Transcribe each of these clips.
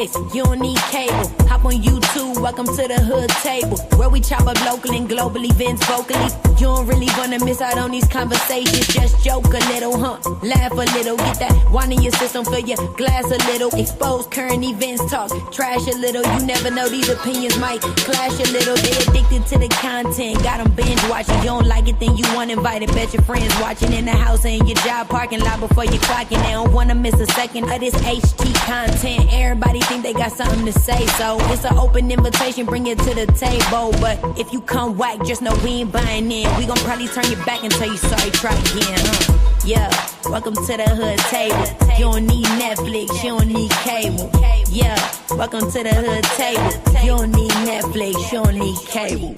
Netflix, you don't need cable. Hop on YouTube, welcome to the hood table, where we chop up local and global events vocally. You don't really wanna miss out on these conversations. Just joke a little, laugh a little, get that wine in your system, fill your glass a little, expose current events, talk trash a little. You never know, these opinions might clash a little. They addicted to the content, got them binge watching. You don't like it, then you want invited. Bet your friends watching in the house and your job parking lot before you clocking. They don't wanna miss a second of this HT content. Everybody think they got something to say, so it's an open invitation, bring it to the table. But if you come whack, just know we ain't buying in. We gon' probably turn your back and tell you sorry, try again, Yeah, welcome to the hood table. You don't need Netflix, you don't need cable. Yeah, welcome to the hood table. You don't need Netflix, you don't need cable.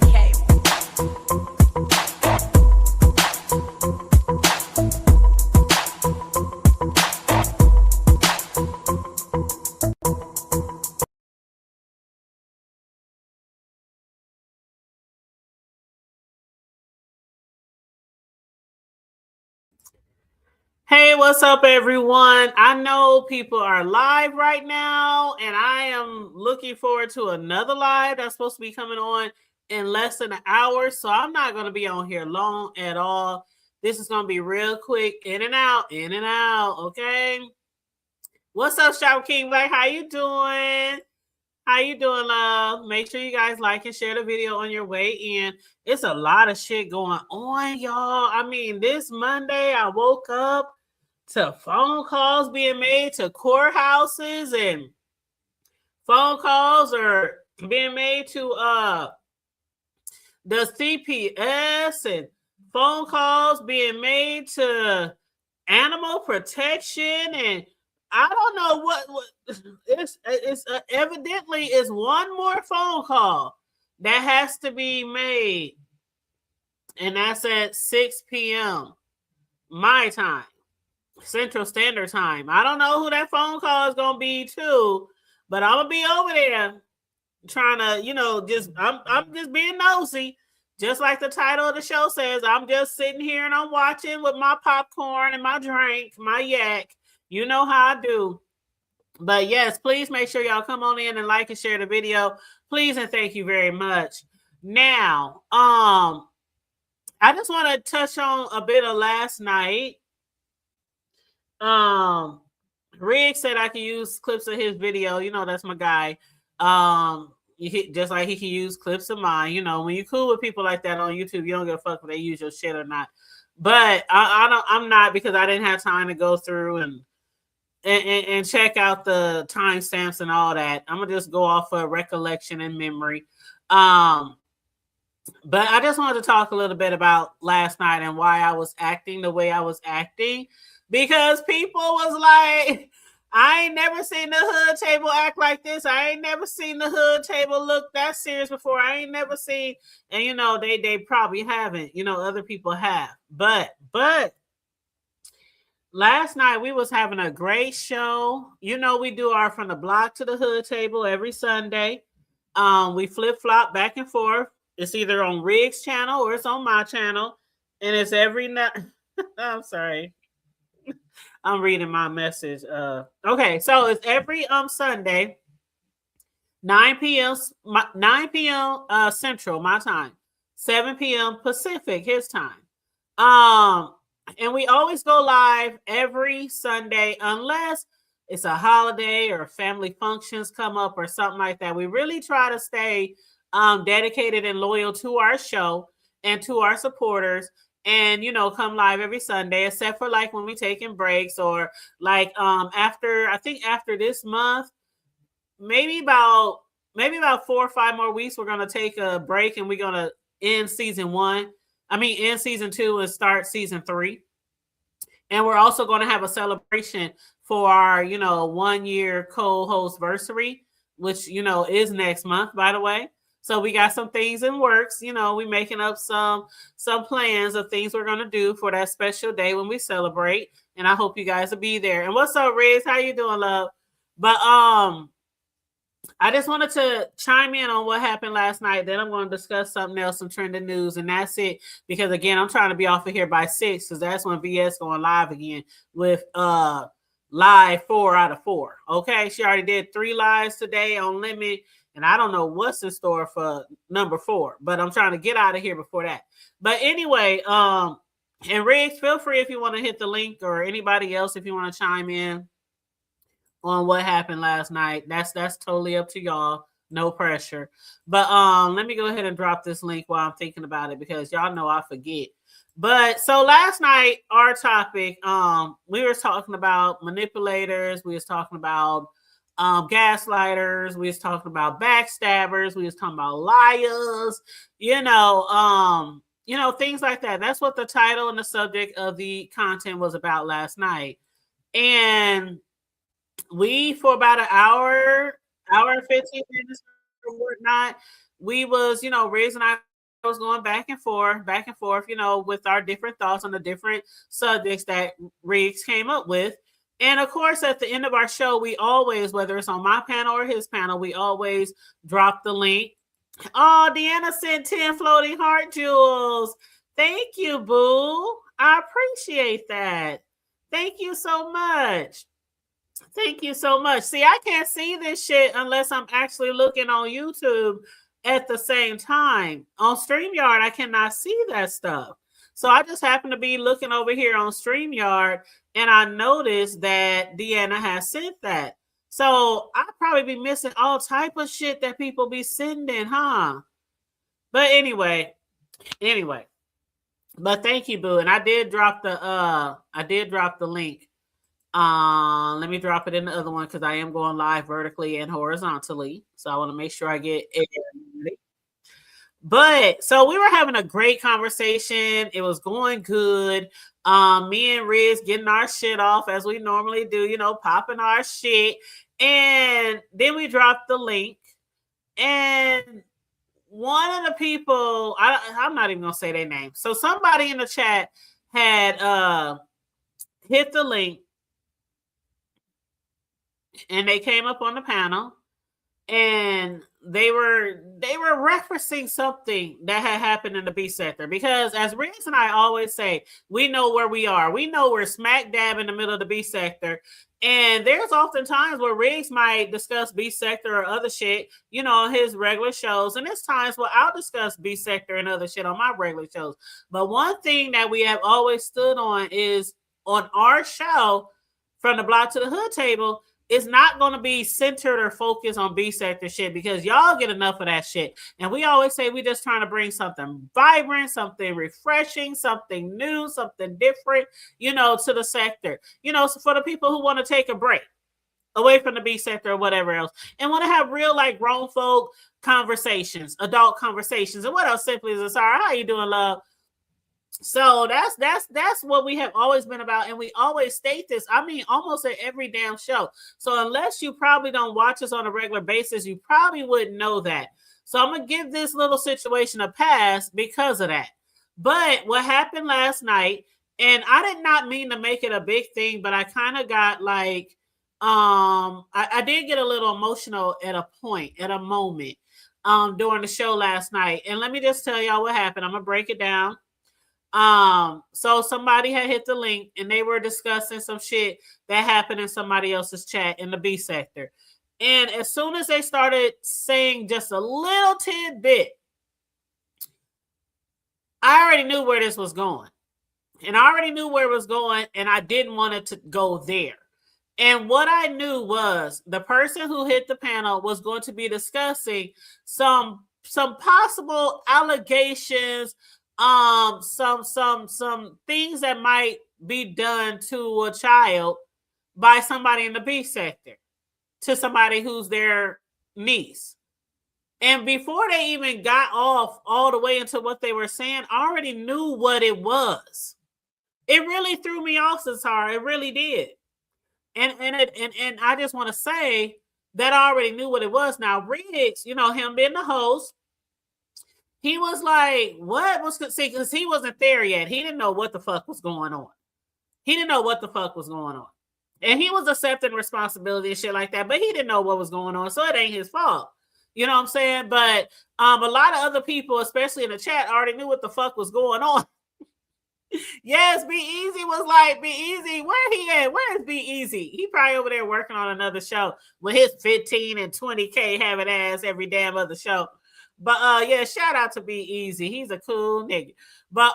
Hey, what's up, everyone? I know people are live right now, and I am looking forward to another live that's supposed to be coming on in less than an hour, so I'm not going to be on here long at all. This is going to be real quick, in and out, okay? What's up, Shop King Black? How you doing? How you doing, love? Make sure you guys like and share the video on your way in. It's a lot of shit going on, y'all. I mean, this Monday, I woke up to phone calls being made to courthouses, and phone calls are being made to the CPS, and phone calls being made to animal protection, and I don't know what it's evidently is one more phone call that has to be made, and that's at 6 p.m. my time, Central Standard Time. I don't know who that phone call is gonna be to, but I'm gonna be over there trying to, I'm just being nosy, just like the title of the show says. I'm just sitting here and I'm watching with my popcorn and my drink, my yak. You know how I do. But yes, please make sure y'all come on in and like and share the video, please, and thank you very much. Now, I just want to touch on a bit of last night. Rick said I can use clips of his video. You know, that's my guy. Just like he can use clips of mine. You know, when you cool with people like that on YouTube, you don't give a fuck if they use your shit or not. But I'm not, because I didn't have time to go through and check out the timestamps and all that. I'm gonna just go off of recollection and memory. But I just wanted to talk a little bit about last night and why I was acting the way I was acting, because people was like, I ain't never seen the hood table act like this. I ain't never seen the hood table look that serious before. I ain't never seen, and they probably haven't. Other people have, but last night we was having a great show. We do our From the Block to the Hood table every Sunday. We flip-flop back and forth. It's either on Riggs' channel or it's on my channel. And it's every night. I'm sorry. I'm reading my message. Okay, so it's every Sunday, 9 p.m. Central, my time, 7 p.m. Pacific, his time. And we always go live every Sunday unless it's a holiday or family functions come up or something like that. We really try to stay dedicated and loyal to our show and to our supporters, and come live every Sunday, except for like when we taking breaks, or like after this month, maybe about 4 or 5 more weeks, we're gonna take a break and we're gonna end season 2 and start season 3. And we're also going to have a celebration for our 1 year co-host versary, which is next month, by the way. So we got some things in works. We making up some plans of things we're going to do for that special day when we celebrate. And I hope you guys will be there. And what's up, Riz? How you doing, love? But I just wanted to chime in on what happened last night. Then I'm going to discuss something else, some trending news, and that's it. Because again, I'm trying to be off of here by 6, because that's when VS going live again with live 4 out of 4. Okay, she already did 3 lives today on Limit, and I don't know what's in store for number 4, but I'm trying to get out of here before that. But anyway, and Riggs, feel free if you want to hit the link, or anybody else if you want to chime in on what happened last night. That's totally up to y'all. No pressure. But let me go ahead and drop this link while I'm thinking about it, because y'all know I forget. But so last night, our topic, we were talking about manipulators, we was talking about gaslighters, we was talking about backstabbers, we was talking about liars, things like that. That's what the title and the subject of the content was about last night. And we, for about an hour and 15 minutes or whatnot, we was, Riz and I was going back and forth, with our different thoughts on the different subjects that Riggs came up with. And of course, at the end of our show, we always, whether it's on my panel or his panel, we always drop the link. Oh, Deanna sent 10 floating heart jewels. Thank you, boo. I appreciate that. Thank you so much. Thank you so much. See, I can't see this shit unless I'm actually looking on YouTube at the same time. On StreamYard, I cannot see that stuff. So I just happen to be looking over here on StreamYard, and I noticed that Deanna has sent that. So I'd probably be missing all type of shit that people be sending, huh? But anyway. But thank you, boo. And I did drop the link. Let me drop it in the other one, because I am going live vertically and horizontally. So I want to make sure I get it. But so we were having a great conversation. It was going good. Me and Riz getting our shit off as we normally do, popping our shit. And then we dropped the link. And one of the people, I'm not even gonna say their name. So somebody in the chat had hit the link, and they came up on the panel, and they were referencing something that had happened in the B sector. Because as Riggs and I always say, we know where we are. We know we're smack dab in the middle of the B sector. And there's often times where Riggs might discuss B sector or other shit, on his regular shows. And there's times where I'll discuss B sector and other shit on my regular shows. But one thing that we have always stood on is, on our show, From the Block to the Hood Table, it's not going to be centered or focused on B sector shit, because y'all get enough of that shit. And we always say we just trying to bring something vibrant, something refreshing, something new, something different, to the sector. So for the people who want to take a break away from the B sector or whatever else, and want to have real, like, grown folk conversations, adult conversations. And what else simply is, Sarah, how you doing, love? So that's what we have always been about, and we always state this. I mean, almost at every damn show. So unless you probably don't watch us on a regular basis, you probably wouldn't know that. So I'm gonna give this little situation a pass because of that. But what happened last night, and I did not mean to make it a big thing, but I kind of got like, I did get a little emotional at a moment, during the show last night. And let me just tell y'all what happened. I'm gonna break it down. So somebody had hit the link, and they were discussing some shit that happened in somebody else's chat in the B sector. And as soon as they started saying just a little tidbit, I already knew where this was going. And I didn't want it to go there. And what I knew was the person who hit the panel was going to be discussing some possible allegations, some things that might be done to a child by somebody in the B sector to somebody who's their niece. And before they even got off all the way into what they were saying, I already knew what it was. It really threw me off, Satara. It really did. And I just want to say that I already knew what it was. Now, Riggs, him being the host, he was like, what was, see, because he wasn't there yet. He didn't know what the fuck was going on. And he was accepting responsibility and shit like that, but he didn't know what was going on. So it ain't his fault. You know what I'm saying? But a lot of other people, especially in the chat, already knew what the fuck was going on. Yes, Be Easy was like, Be Easy, where he at? Where is Be Easy? He probably over there working on another show with his 15 and 20K having ass every damn other show. But yeah, shout out to Be Easy. He's a cool nigga. But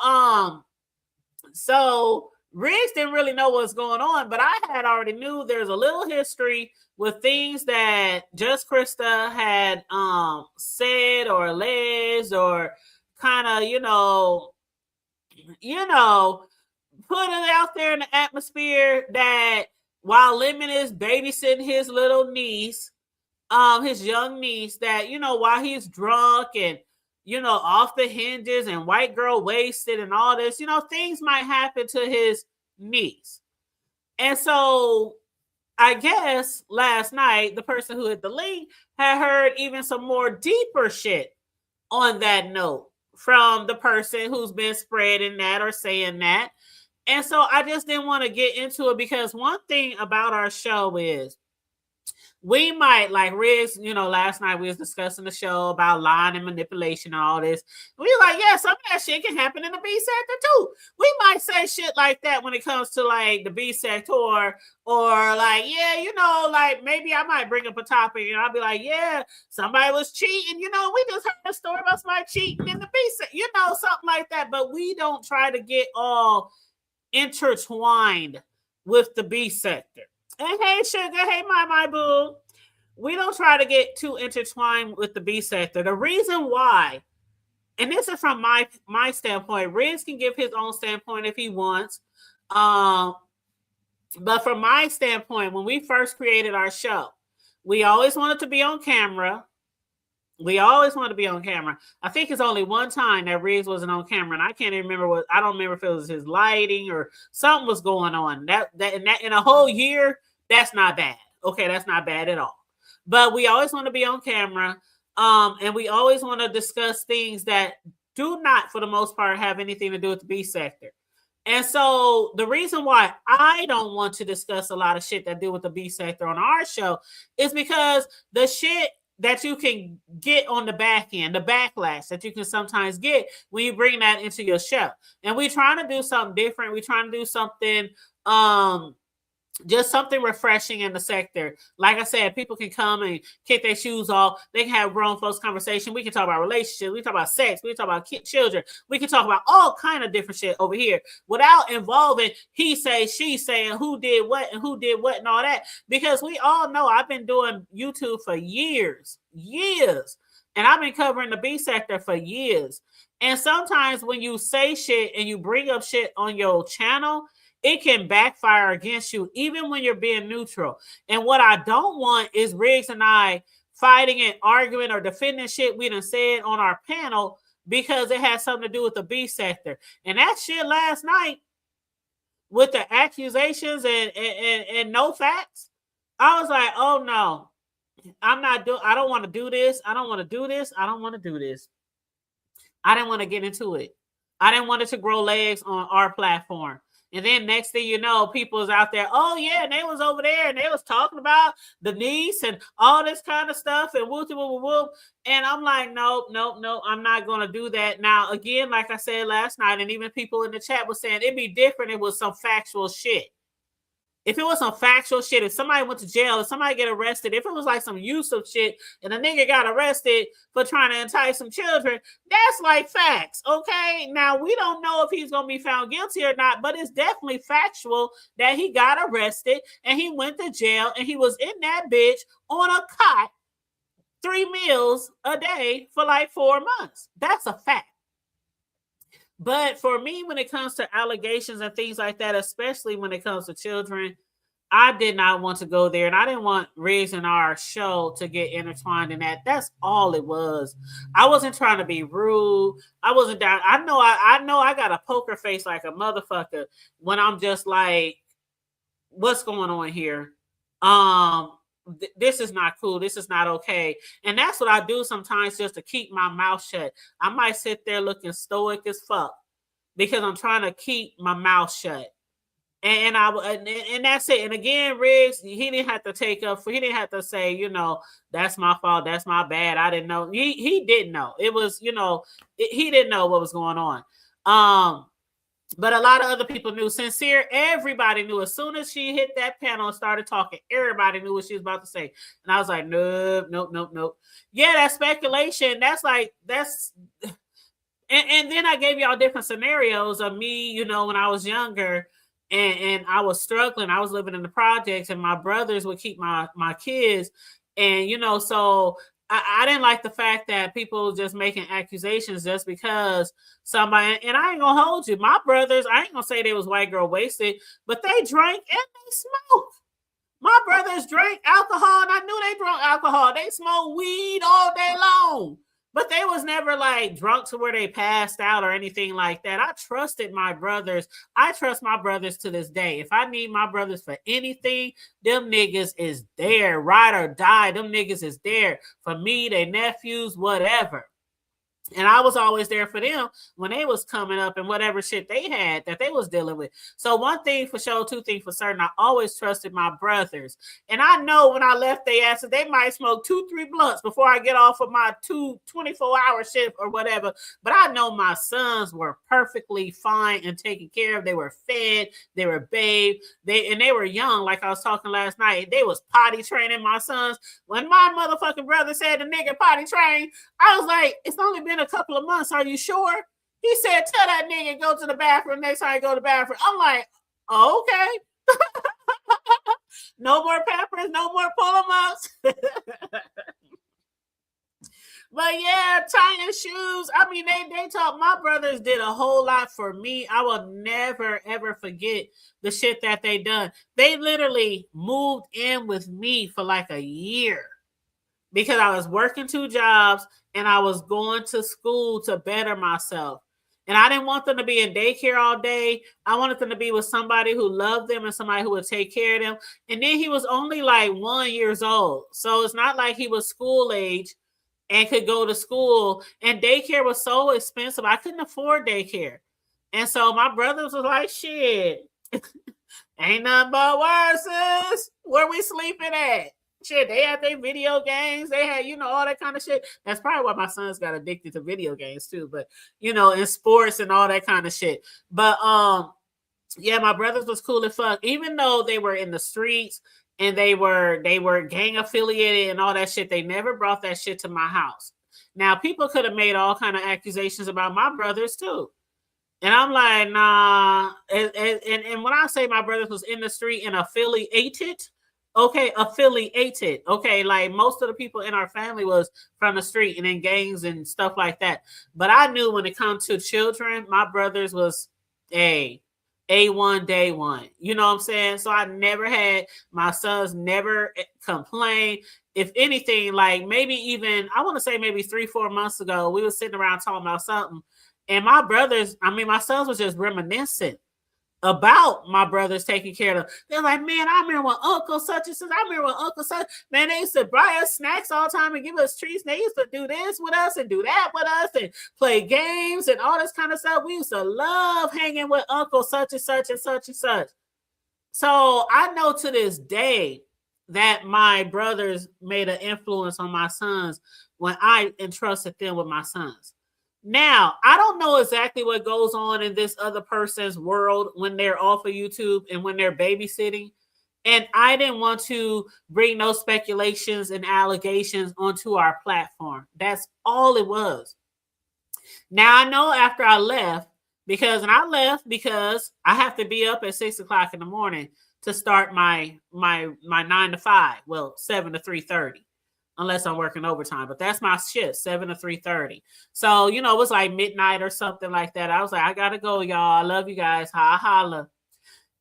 so Riggs didn't really know what's going on, but I had already knew there's a little history with things that Just Krista had said or alleged or kind of, put it out there in the atmosphere that while Lemon is babysitting his little niece, his young niece, that, while he's drunk and, off the hinges and white girl wasted and all this, things might happen to his niece. And so I guess last night, the person who hit the link had heard even some more deeper shit on that note from the person who's been spreading that or saying that. And so I just didn't want to get into it because one thing about our show is we might, like Riggs, last night we was discussing the show about lying and manipulation and all this. We were like, yeah, some of that shit can happen in the B sector too. We might say shit like that when it comes to like the B sector or like, yeah, like maybe I might bring up a topic and I'll be like, yeah, somebody was cheating. We just heard a story about somebody cheating in the B sector, something like that. But we don't try to get all intertwined with the B sector. And hey, sugar, hey, my boo. We don't try to get too intertwined with the B sector. The reason why, and this is from my standpoint, Riz can give his own standpoint if he wants. But from my standpoint, when we first created our show, we always wanted to be on camera. I think it's only one time that Riggs wasn't on camera, and I can't even remember I don't remember if it was his lighting or something was going on. That in a whole year, that's not bad. Okay, that's not bad at all. But we always want to be on camera, and we always want to discuss things that do not, for the most part, have anything to do with the B sector. And so the reason why I don't want to discuss a lot of shit that do with the B sector on our show is because the shit that you can get on the back end, the backlash that you can sometimes get when you bring that into your show. And we're trying to do something different. We're trying to do something, just something refreshing in the sector. Like I said, people can come and kick their shoes off. They can have grown folks conversation. We can talk about relationships. We can talk about sex. We can talk about children. We can talk about all kind of different shit over here without involving he say, she saying who did what and all that. Because we all know I've been doing YouTube for years. And I've been covering the B sector for years. And sometimes when you say shit and you bring up shit on your channel, it can backfire against you, even when you're being neutral. And what I don't want is Riggs and I fighting and arguing or defending shit we done said on our panel because it has something to do with the B sector. And that shit last night with the accusations and no facts, I was like, oh no, I don't want to do this. I don't want to do this. I didn't want to get into it. I didn't want it to grow legs on our platform. And then next thing you know, people's out there, oh yeah, and they was over there and they was talking about the niece and all this kind of stuff and whoop. And I'm like, nope, I'm not going to do that. Now, again, like I said last night, and even people in the chat were saying it'd be different if it was some factual shit. If it was some factual shit, if somebody went to jail, if somebody get arrested, if it was like some use of shit and a nigga got arrested for trying to entice some children, that's like facts, okay? Now, we don't know if he's going to be found guilty or not, but it's definitely factual that he got arrested and he went to jail and he was in that bitch on a cot 3 meals a day for like 4 months. That's a fact. But for me, when it comes to allegations and things like that, especially when it comes to children, I did not want to go there. And I didn't want Riggs and our show to get intertwined in that. That's all it was. I wasn't trying to be rude. I wasn't down. I know I got a poker face like a motherfucker when I'm just like, what's going on here? This is not cool. This is not okay. And that's what I do sometimes just to keep my mouth shut. I might sit there looking stoic as fuck because I'm trying to keep my mouth shut. And that's it. And again, Riggs, he didn't have to he didn't have to say, that's my fault. That's my bad. I didn't know. He didn't know. It was, he didn't know what was going on. But a lot of other people knew. Sincere, everybody knew. As soon as she hit that panel and started talking, everybody knew what she was about to say. And I was like, nope, nope, nope, nope. Yeah, that's speculation. That's and then I gave y'all different scenarios of me, when I was younger and I was struggling. I was living in the projects and my brothers would keep my kids. And so I didn't like the fact that people just making accusations just because somebody, and I ain't gonna hold you. My brothers, I ain't gonna say they was white girl wasted, but they drank and they smoked. My brothers drank alcohol and I knew they drank alcohol. They smoked weed all day long. But they was never like drunk to where they passed out or anything like that. I trusted my brothers. I trust my brothers to this day. If I need my brothers for anything, them niggas is there. Ride or die, them niggas is there for me, their nephews, whatever. And I was always there for them when they was coming up and whatever shit they had that they was dealing with. So one thing for sure, two things for certain, I always trusted my brothers. And I know when I left their asses, they might smoke 2-3 blunts before I get off of my 24-hour shift or whatever. But I know my sons were perfectly fine and taken care of. They were fed, they were bathed, they were young. Like I was talking last night, they was potty training my sons. When my motherfucking brother said the nigga potty train, I was like, it's only been a couple of months. Are you sure? He said, tell that nigga go to the bathroom next time I go to the bathroom. I'm like, oh, okay. No more peppers, no more pull-em-ups. But yeah, tying shoes. I mean, they taught my brothers did a whole lot for me. I will never ever forget the shit that they done. They literally moved in with me for like a year because I was working 2 jobs and I was going to school to better myself. And I didn't want them to be in daycare all day. I wanted them to be with somebody who loved them and somebody who would take care of them. And then he was only like 1 year old. So it's not like he was school age and could go to school. And daycare was so expensive. I couldn't afford daycare. And so my brothers was like, shit, ain't nothing but worse. Where we sleeping at? Shit, they had their video games. They had, all that kind of shit. That's probably why my sons got addicted to video games too. But, in sports and all that kind of shit. But, yeah, my brothers was cool as fuck. Even though they were in the streets and they were gang affiliated and all that shit, they never brought that shit to my house. Now, people could have made all kind of accusations about my brothers too. And I'm like, nah. And when I say my brothers was in the street and affiliated, okay, like most of the people in our family was from the street and in gangs and stuff like that. But I knew when it comes to children, my brothers was A1 day one. You know what I'm saying? So I never had, my sons never complained. If anything, like maybe even, I want to say maybe 3-4 months ago, we were sitting around talking about something. And my sons was just reminiscent about my brothers taking care of them. They're like, man, I remember when Uncle such and such, man, they used to buy us snacks all the time and give us treats. They used to do this with us and do that with us and play games and all this kind of stuff. We used to love hanging with Uncle such and such and such and such. So I know to this day that my brothers made an influence on my sons when I entrusted them with my sons. Now, I don't know exactly what goes on in this other person's world when they're off of YouTube and when they're babysitting. And I didn't want to bring those speculations and allegations onto our platform. That's all it was. Now, I know after I left, because I have to be up at 6 o'clock in the morning to start my 9 to 5. Well, 7 to 3:30. Unless I'm working overtime, but that's my shift, 7 to 3:30. So, it was like midnight or something like that. I was like, I gotta go, y'all. I love you guys. Holla.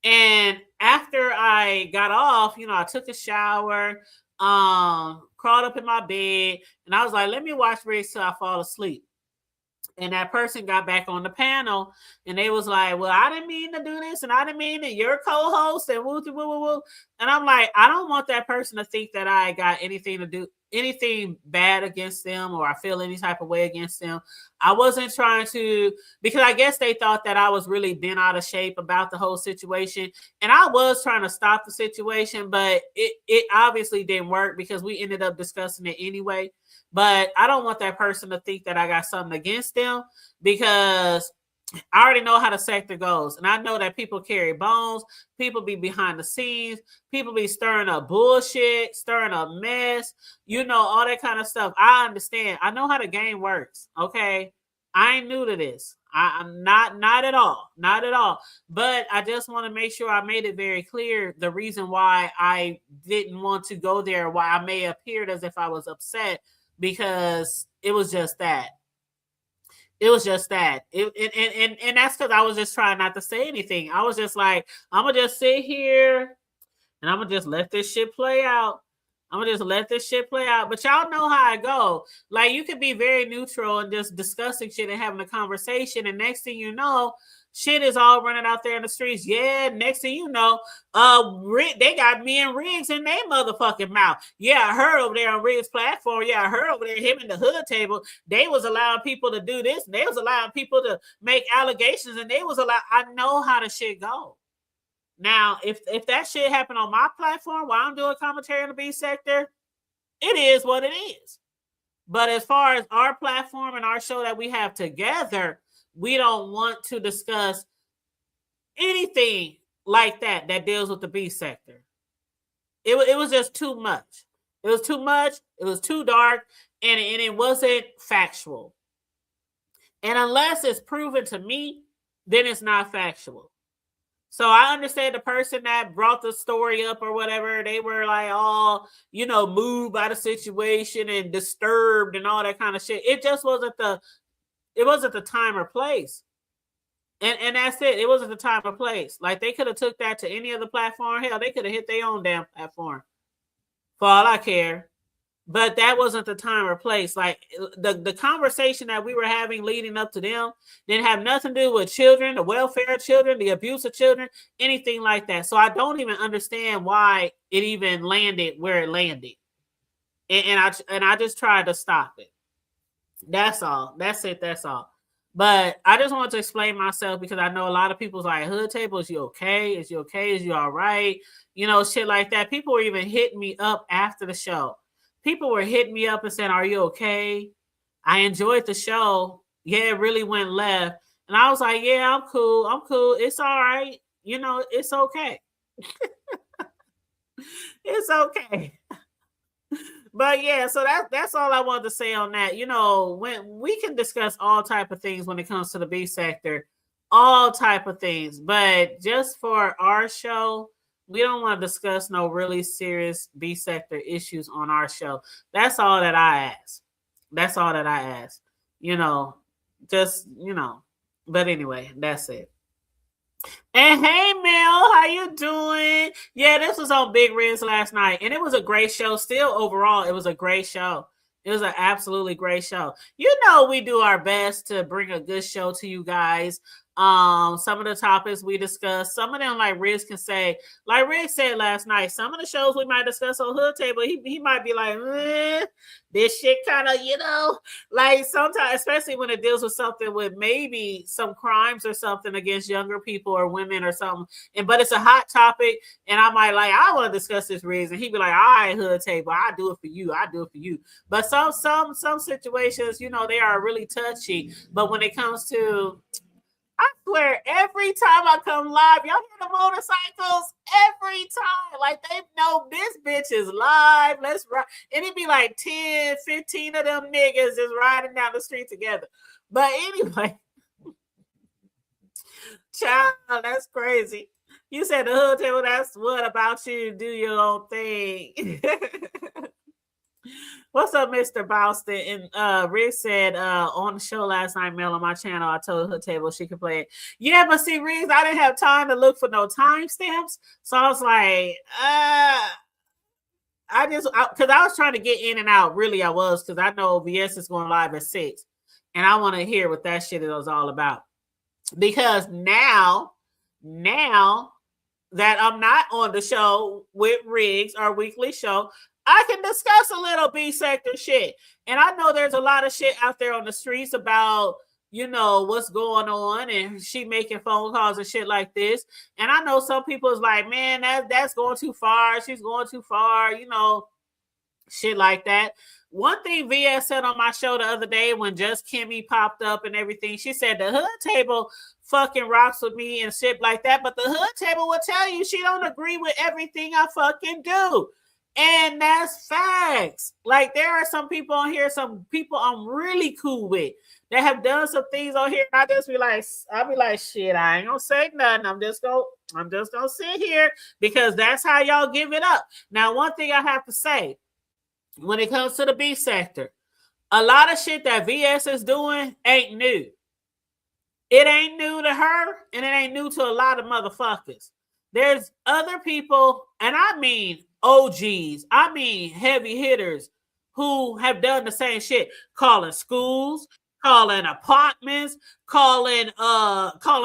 And after I got off, I took a shower, crawled up in my bed, and I was like, let me watch Riggs till I fall asleep. And that person got back on the panel and they was like, well, I didn't mean to do this. And I didn't mean that you're co-host and woo. And I'm like, I don't want that person to think that I got anything bad against them or I feel any type of way against them. I wasn't trying to, because I guess they thought that I was really bent out of shape about the whole situation. And I was trying to stop the situation, but it obviously didn't work because we ended up discussing it anyway. But I don't want that person to think that I got something against them because I already know how the sector goes. And I know that people carry bones. People be behind the scenes. People be stirring up bullshit, stirring up mess, all that kind of stuff. I understand. I know how the game works. Okay. I ain't new to this. I'm not at all. Not at all. But I just want to make sure I made it very clear the reason why I didn't want to go there, why I may have appeared as if I was upset, because it was just that. It was just that. And that's because I was just trying not to say anything. I was just like, I'm gonna just sit here and I'm gonna just let this shit play out. I'm gonna just let this shit play out. But y'all know how I go. Like, you could be very neutral and just discussing shit and having a conversation, and next thing you know, shit is all running out there in the streets. Yeah, next thing you know, they got me and Riggs in their motherfucking mouth. Yeah, I heard over there on Riggs' platform. Yeah, I heard over there him in the hood table. They was allowing people to do this. They was allowing people to make allegations, and they was allowed. I know how the shit go. Now, if that shit happened on my platform while I'm doing commentary on the B sector, it is what it is. But as far as our platform and our show that we have together, we don't want to discuss anything like that deals with the B sector. It was just too much. It was too much. It was too dark, and it wasn't factual. And unless it's proven to me, then it's not factual. So I understand the person that brought the story up or whatever, they were like, moved by the situation and disturbed and all that kind of shit. It just wasn't the time or place. And that's it. It wasn't the time or place. Like, they could have took that to any other platform. Hell, they could have hit their own damn platform. For all I care. But that wasn't the time or place. Like, the conversation that we were having leading up to them didn't have nothing to do with children, the welfare of children, the abuse of children, anything like that. So I don't even understand why it even landed where it landed. And I just tried to stop it. That's all. That's it. That's all. But I just want to explain myself, because I know a lot of people's like, hood table, is you okay? Is you okay? Is you all right? Shit like that. People were even hitting me up after the show. People were hitting me up and saying, are you okay? I enjoyed the show. Yeah, it really went left. And I was like, yeah, I'm cool. I'm cool. It's all right. It's okay. It's okay. But yeah, so that's all I wanted to say on that. When we can discuss all type of things when it comes to the B sector, all type of things. But just for our show, we don't want to discuss no really serious B sector issues on our show. That's all that I ask. That's all that I ask. But anyway, that's it. And hey, Mel, how you doing? Yeah, this was on Big Riz last night, and it was a great show. Still, overall, it was a great show. It was an absolutely great show. We do our best to bring a good show to you guys. Some of the topics we discuss, some of them, like Riz can say, like Riz said last night, some of the shows we might discuss on Hood Table, he might be like, this shit kind of, like sometimes, especially when it deals with something with maybe some crimes or something against younger people or women or something. But it's a hot topic, and I might like, I want to discuss this, Riz, and he'd be like, all right, Hood Table, I do it for you. I do it for you. But some situations, they are really touchy. But when it comes to, I swear, every time I come live, y'all hear the motorcycles every time. Like, they know this bitch is live. Let's ride. And it'd be like 10, 15 of them niggas just riding down the street together. But anyway, child, that's crazy. You said the Hood Table, that's what about you? Do your own thing. What's up, Mr. Boston? And Rick said on the show last night, Mel, on my channel, I told her table she could play it. Yeah, but see, Riggs, I didn't have time to look for no timestamps. So I was like, because I was trying to get in and out. Really, I was, because I know VS is going live at 6. And I want to hear what that shit was all about. Because now that I'm not on the show with Riggs, our weekly show, I can discuss a little B sector shit. And I know there's a lot of shit out there on the streets about, what's going on, and she making phone calls and shit like this. And I know some people is like, man, that's going too far. She's going too far, shit like that. One thing VS said on my show the other day when Just Kimmy popped up and everything, she said the hood table fucking rocks with me and shit like that, but the hood table will tell you she don't agree with everything I fucking do. And that's facts. Like there are some people on here, some people I'm really cool with that have done some things on here. I'll be like, shit, I ain't gonna say nothing. I'm just gonna sit here because that's how y'all give it up. Now, one thing I have to say, when it comes to the B sector, a lot of shit that VS is doing ain't new. It ain't new to her, and it ain't new to a lot of motherfuckers. There's other people, and I mean OGs, I mean heavy hitters who have done the same shit, calling schools, calling apartments, calling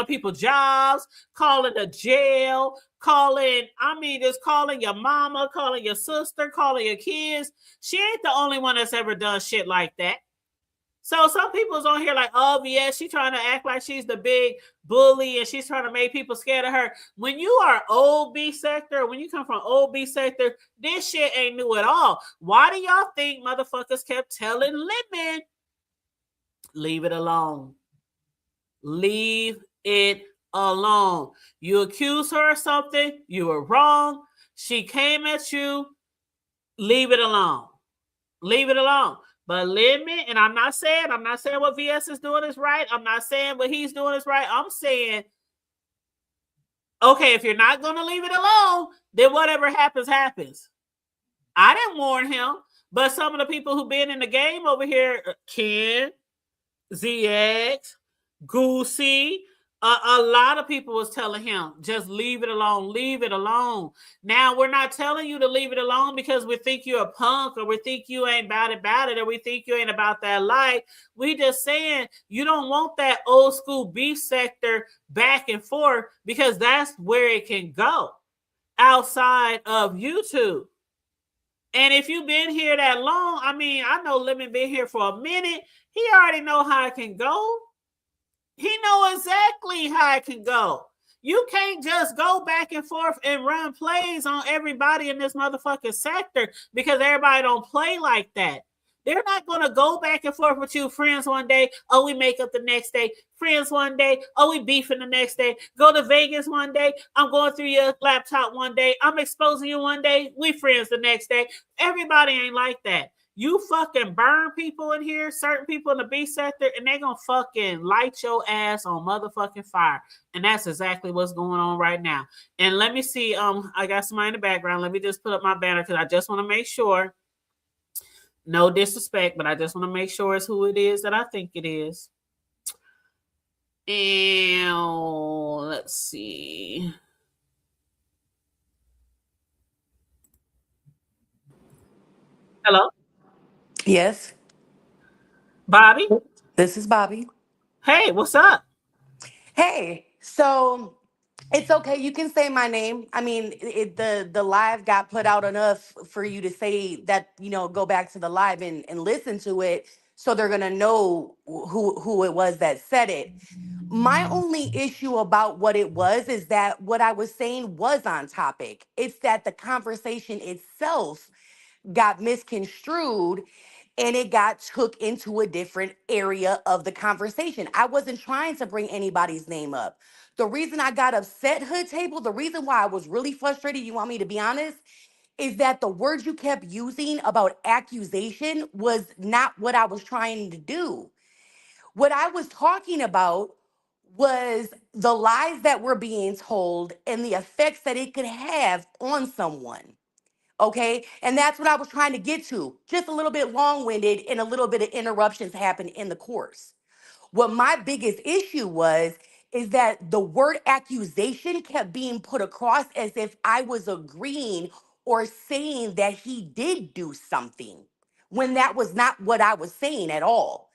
people jobs, calling the jail, just calling your mama, calling your sister, calling your kids. She ain't the only one that's ever done shit like that. So some people's on here like, oh yeah, she's trying to act like she's the big bully and she's trying to make people scared of her. When you are old B sector, when you come from old B sector, this shit ain't new at all. Why do y'all think motherfuckers kept telling Lemon, leave it alone? Leave it alone. You accuse her of something, you were wrong. She came at you, leave it alone. Leave it alone. But Lemon, and I'm not saying what VS is doing is right. I'm not saying what he's doing is right. I'm saying, okay, if you're not going to leave it alone, then whatever happens, happens. I didn't warn him, but some of the people who've been in the game over here, Ken, ZX, Goosey, a lot of people was telling him, just leave it alone, leave it alone. Now, we're not telling you to leave it alone because we think you're a punk or we think you ain't about it or we think you ain't about that life. We just saying you don't want that old school B sector back and forth because that's where it can go outside of YouTube. And if you've been here that long, I mean, I know Lemon been here for a minute. He already know how it can go. He know exactly how it can go. You can't just go back and forth and run plays on everybody in this motherfucking sector because everybody don't play like that. They're not going to go back and forth with you, friends one day. Oh, we make up the next day. Friends one day. Oh, we beefing the next day. Go to Vegas one day. I'm going through your laptop one day. I'm exposing you one day. We friends the next day. Everybody ain't like that. You fucking burn people in here, certain people in the B sector, and they gonna fucking light your ass on motherfucking fire. And that's exactly what's going on right now. And let me see, I got somebody in the background. Let me just put up my banner because I just want to make sure. No disrespect, but I just want to make sure it's who it is that I think it is. And let's see. Hello? Yes, Bobby? this is Bobby. Hey, what's up? Hey, so it's okay. You can say my name. I mean, the live got put out enough for you to say that. Go back to the live and listen to it, so they're gonna know who it was that said it. My only issue about what it was is that what I was saying was on topic. It's that the conversation itself got misconstrued and it got took into a different area of the conversation. I wasn't trying to bring anybody's name up. The reason I got upset, Hood Table, the reason why I was really frustrated, you want me to be honest, is that the words you kept using about accusation was not what I was trying to do. What I was talking about was the lies that were being told and the effects that it could have on someone. Okay. And that's what I was trying to get to. Just a little bit long winded and a little bit of interruptions happened in the course. What my biggest issue was is that the word accusation kept being put across as if I was agreeing or saying that he did do something when that was not what I was saying at all.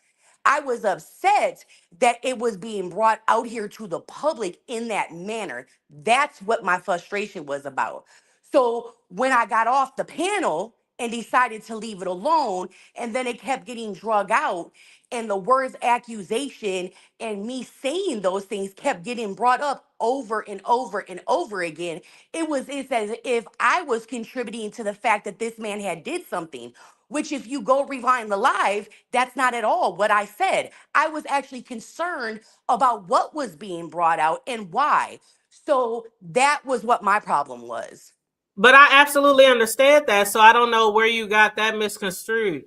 I was upset that it was being brought out here to the public in that manner. That's what my frustration was about. So when I got off the panel and decided to leave it alone, and then it kept getting drug out, and the words accusation and me saying those things kept getting brought up over and over and over again, it's as if I was contributing to the fact that this man had did something, which if you go rewind the live, that's not at all what I said. I was actually concerned about what was being brought out and why. So that was what my problem was. But I absolutely understand that. So I don't know where you got that misconstrued.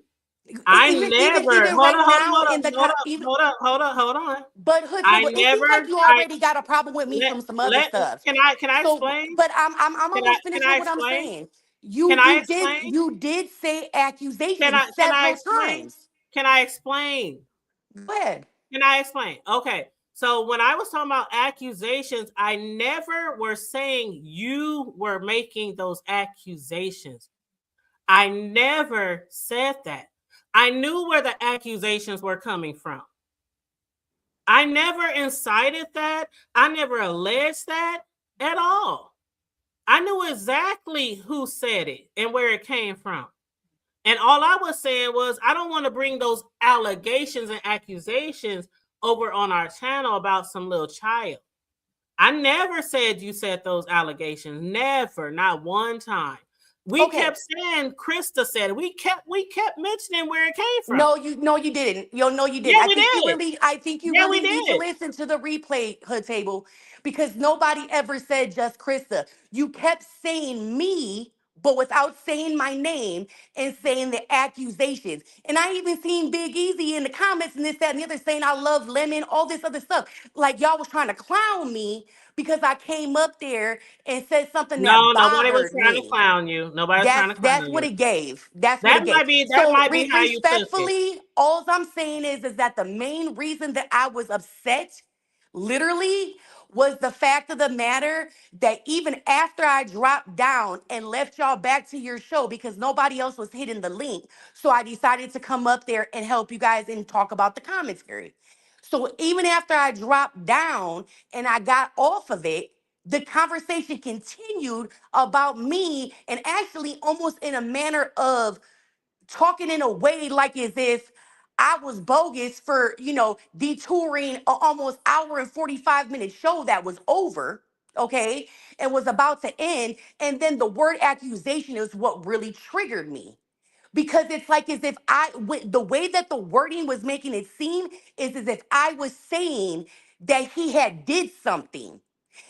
I never Even hold right on, hold on, now hold on, in the hold on, even, hold on, hold on, hold on. but Hood I Table, it seems like never you I already got a problem with me let from some other let stuff. can I So, explain? but I'm almost Can finished I with what I'm explain? saying. Can I explain? You did say Can accusations I several explain? times. Can I explain? Go ahead. Can I explain? Okay. So when I was talking about accusations, I never were saying you were making those accusations. I never said that. I knew where the accusations were coming from. I never incited that. I never alleged that at all. I knew exactly who said it and where it came from. And all I was saying was, I don't want to bring those allegations and accusations over on our channel about some little child. I never said you said those allegations. Never, not one time. We Okay. kept saying Krista said it. We kept mentioning where it came from. No, you didn't. Yo, no, you didn't. Yeah, we did. I think you Yeah, we really need to did. listen to the replay, Hood Table, because nobody ever said just Krista. You kept saying me, but without saying my name and saying the accusations. And I even seen Big Easy in the comments and this, that, and the other saying I love Lemon, all this other stuff. Like y'all was trying to clown me because I came up there and said something that No, nobody was bothered trying to me. clown you. Nobody was trying to clown That's what you. it gave. That's what it gave. That So might be how you took it. respectfully, all I'm saying is that the main reason that I was upset, literally, was the fact of the matter that even after I dropped down and left y'all back to your show because nobody else was hitting the link, so I decided to come up there and help you guys and talk about the commentary. So even after I dropped down and I got off of it, the conversation continued about me and actually almost in a manner of talking in a way like as if I was bogus for, detouring a almost hour and 45-minute show that was over, okay, and was about to end. And then the word accusation is what really triggered me. Because it's like as if the way that the wording was making it seem is as if I was saying that he had did something.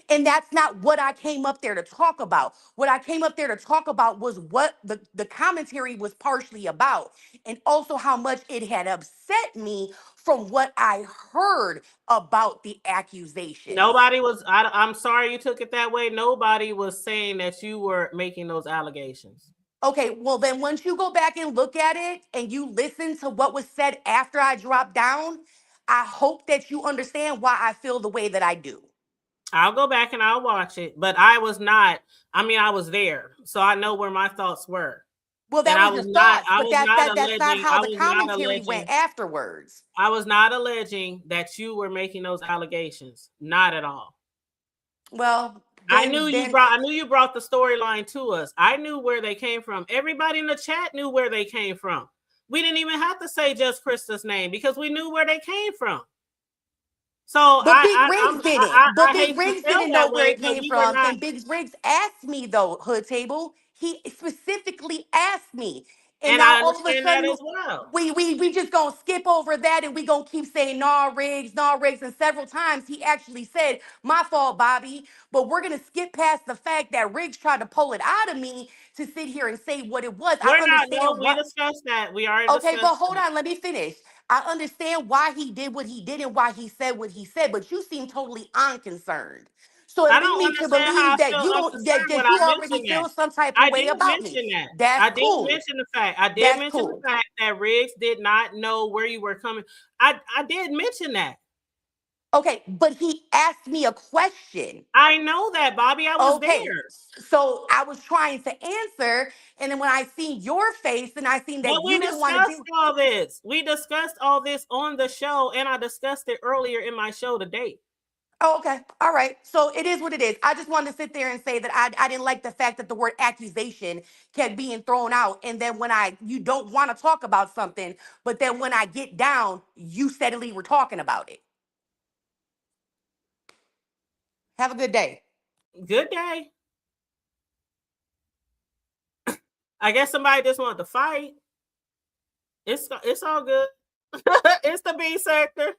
And that's not what I came up there to talk about. What I came up there to talk about was what the commentary was partially about, and also how much it had upset me from what I heard about the accusations. Nobody was. I'm sorry you took it that way. Nobody was saying that you were making those allegations. Okay, well, then once you go back and look at it and you listen to what was said after I dropped down, I hope that you understand why I feel the way that I do. I'll go back and I'll watch it, but I was not. I mean, I was there, so I know where my thoughts were, Well, and that was your thoughts, I but was not that's not alleging. how the commentary went afterwards. I was not alleging that you were making those allegations. Not at all. Well, I knew then I knew you brought the storyline to us. I knew where they came from. Everybody in the chat knew where they came from. We didn't even have to say just Krista's name because we knew where they came from. So But Big Rigs didn't. But I Big hate to Rigs feel didn't know that where way, it but came we were from. not. And Big Rigs asked me though, Hood Table. He specifically asked me. And And now I all of a understand that sudden as well. we just gonna skip over that and we gonna keep saying nah rigs. And several times he actually said, my fault, Bobby. But we're gonna skip past the fact that Riggs tried to pull it out of me to sit here and say what it was. I We're not. No, understand we what. discussed that. We already Okay, but discussed hold that. on, let me finish. I understand why he did what he did and why he said what he said, but you seem totally unconcerned. So it I lead don't me to understand how believe I that feel you don't unconcerned when that I you already mentioned that. feel some type of I way did about me. mention that. That's I did cool. mention the fact. I did That's mention the cool. fact that Riggs did not know where you were coming. I did mention that. Okay, but he asked me a question. I know that, Bobby. I was Okay, there. so I was trying to answer, and then when I seen your face and I seen But that we you didn't want to discussed do. all this. We discussed all this on the show, and I discussed it earlier in my show today. Oh, okay. All right. So it is what it is. I just wanted to sit there and say that I didn't like the fact that the word accusation kept being thrown out. And then when you don't want to talk about something, but then when I get down, you steadily were talking about it. Have a good day. Good day. I guess somebody just wanted to fight. It's all good. It's the B sector.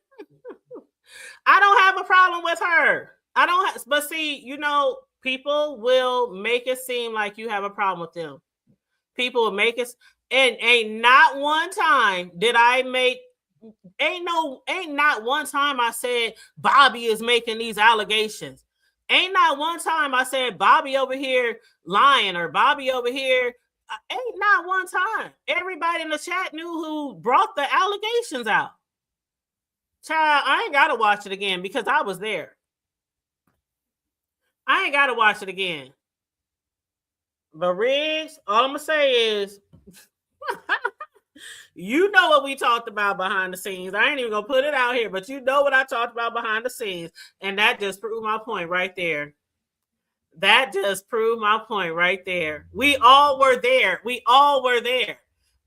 I don't have a problem with her. I don't have, but see, people will make it seem like you have a problem with them. People will make it, and ain't not one time did I make, ain't not one time I said Bobby is making these allegations. Ain't not one time I said Bobby over here lying or Bobby over here. Ain't not one time. Everybody in the chat knew who brought the allegations out. Child, I ain't gotta watch it again because I was there. I ain't gotta watch it again. But Riggs, all I'm gonna say is, you know what we talked about behind the scenes. I ain't even gonna put it out here, but you know what I talked about behind the scenes, and that just proved my point right there. That just proved my point right there. We all were there. We all were there.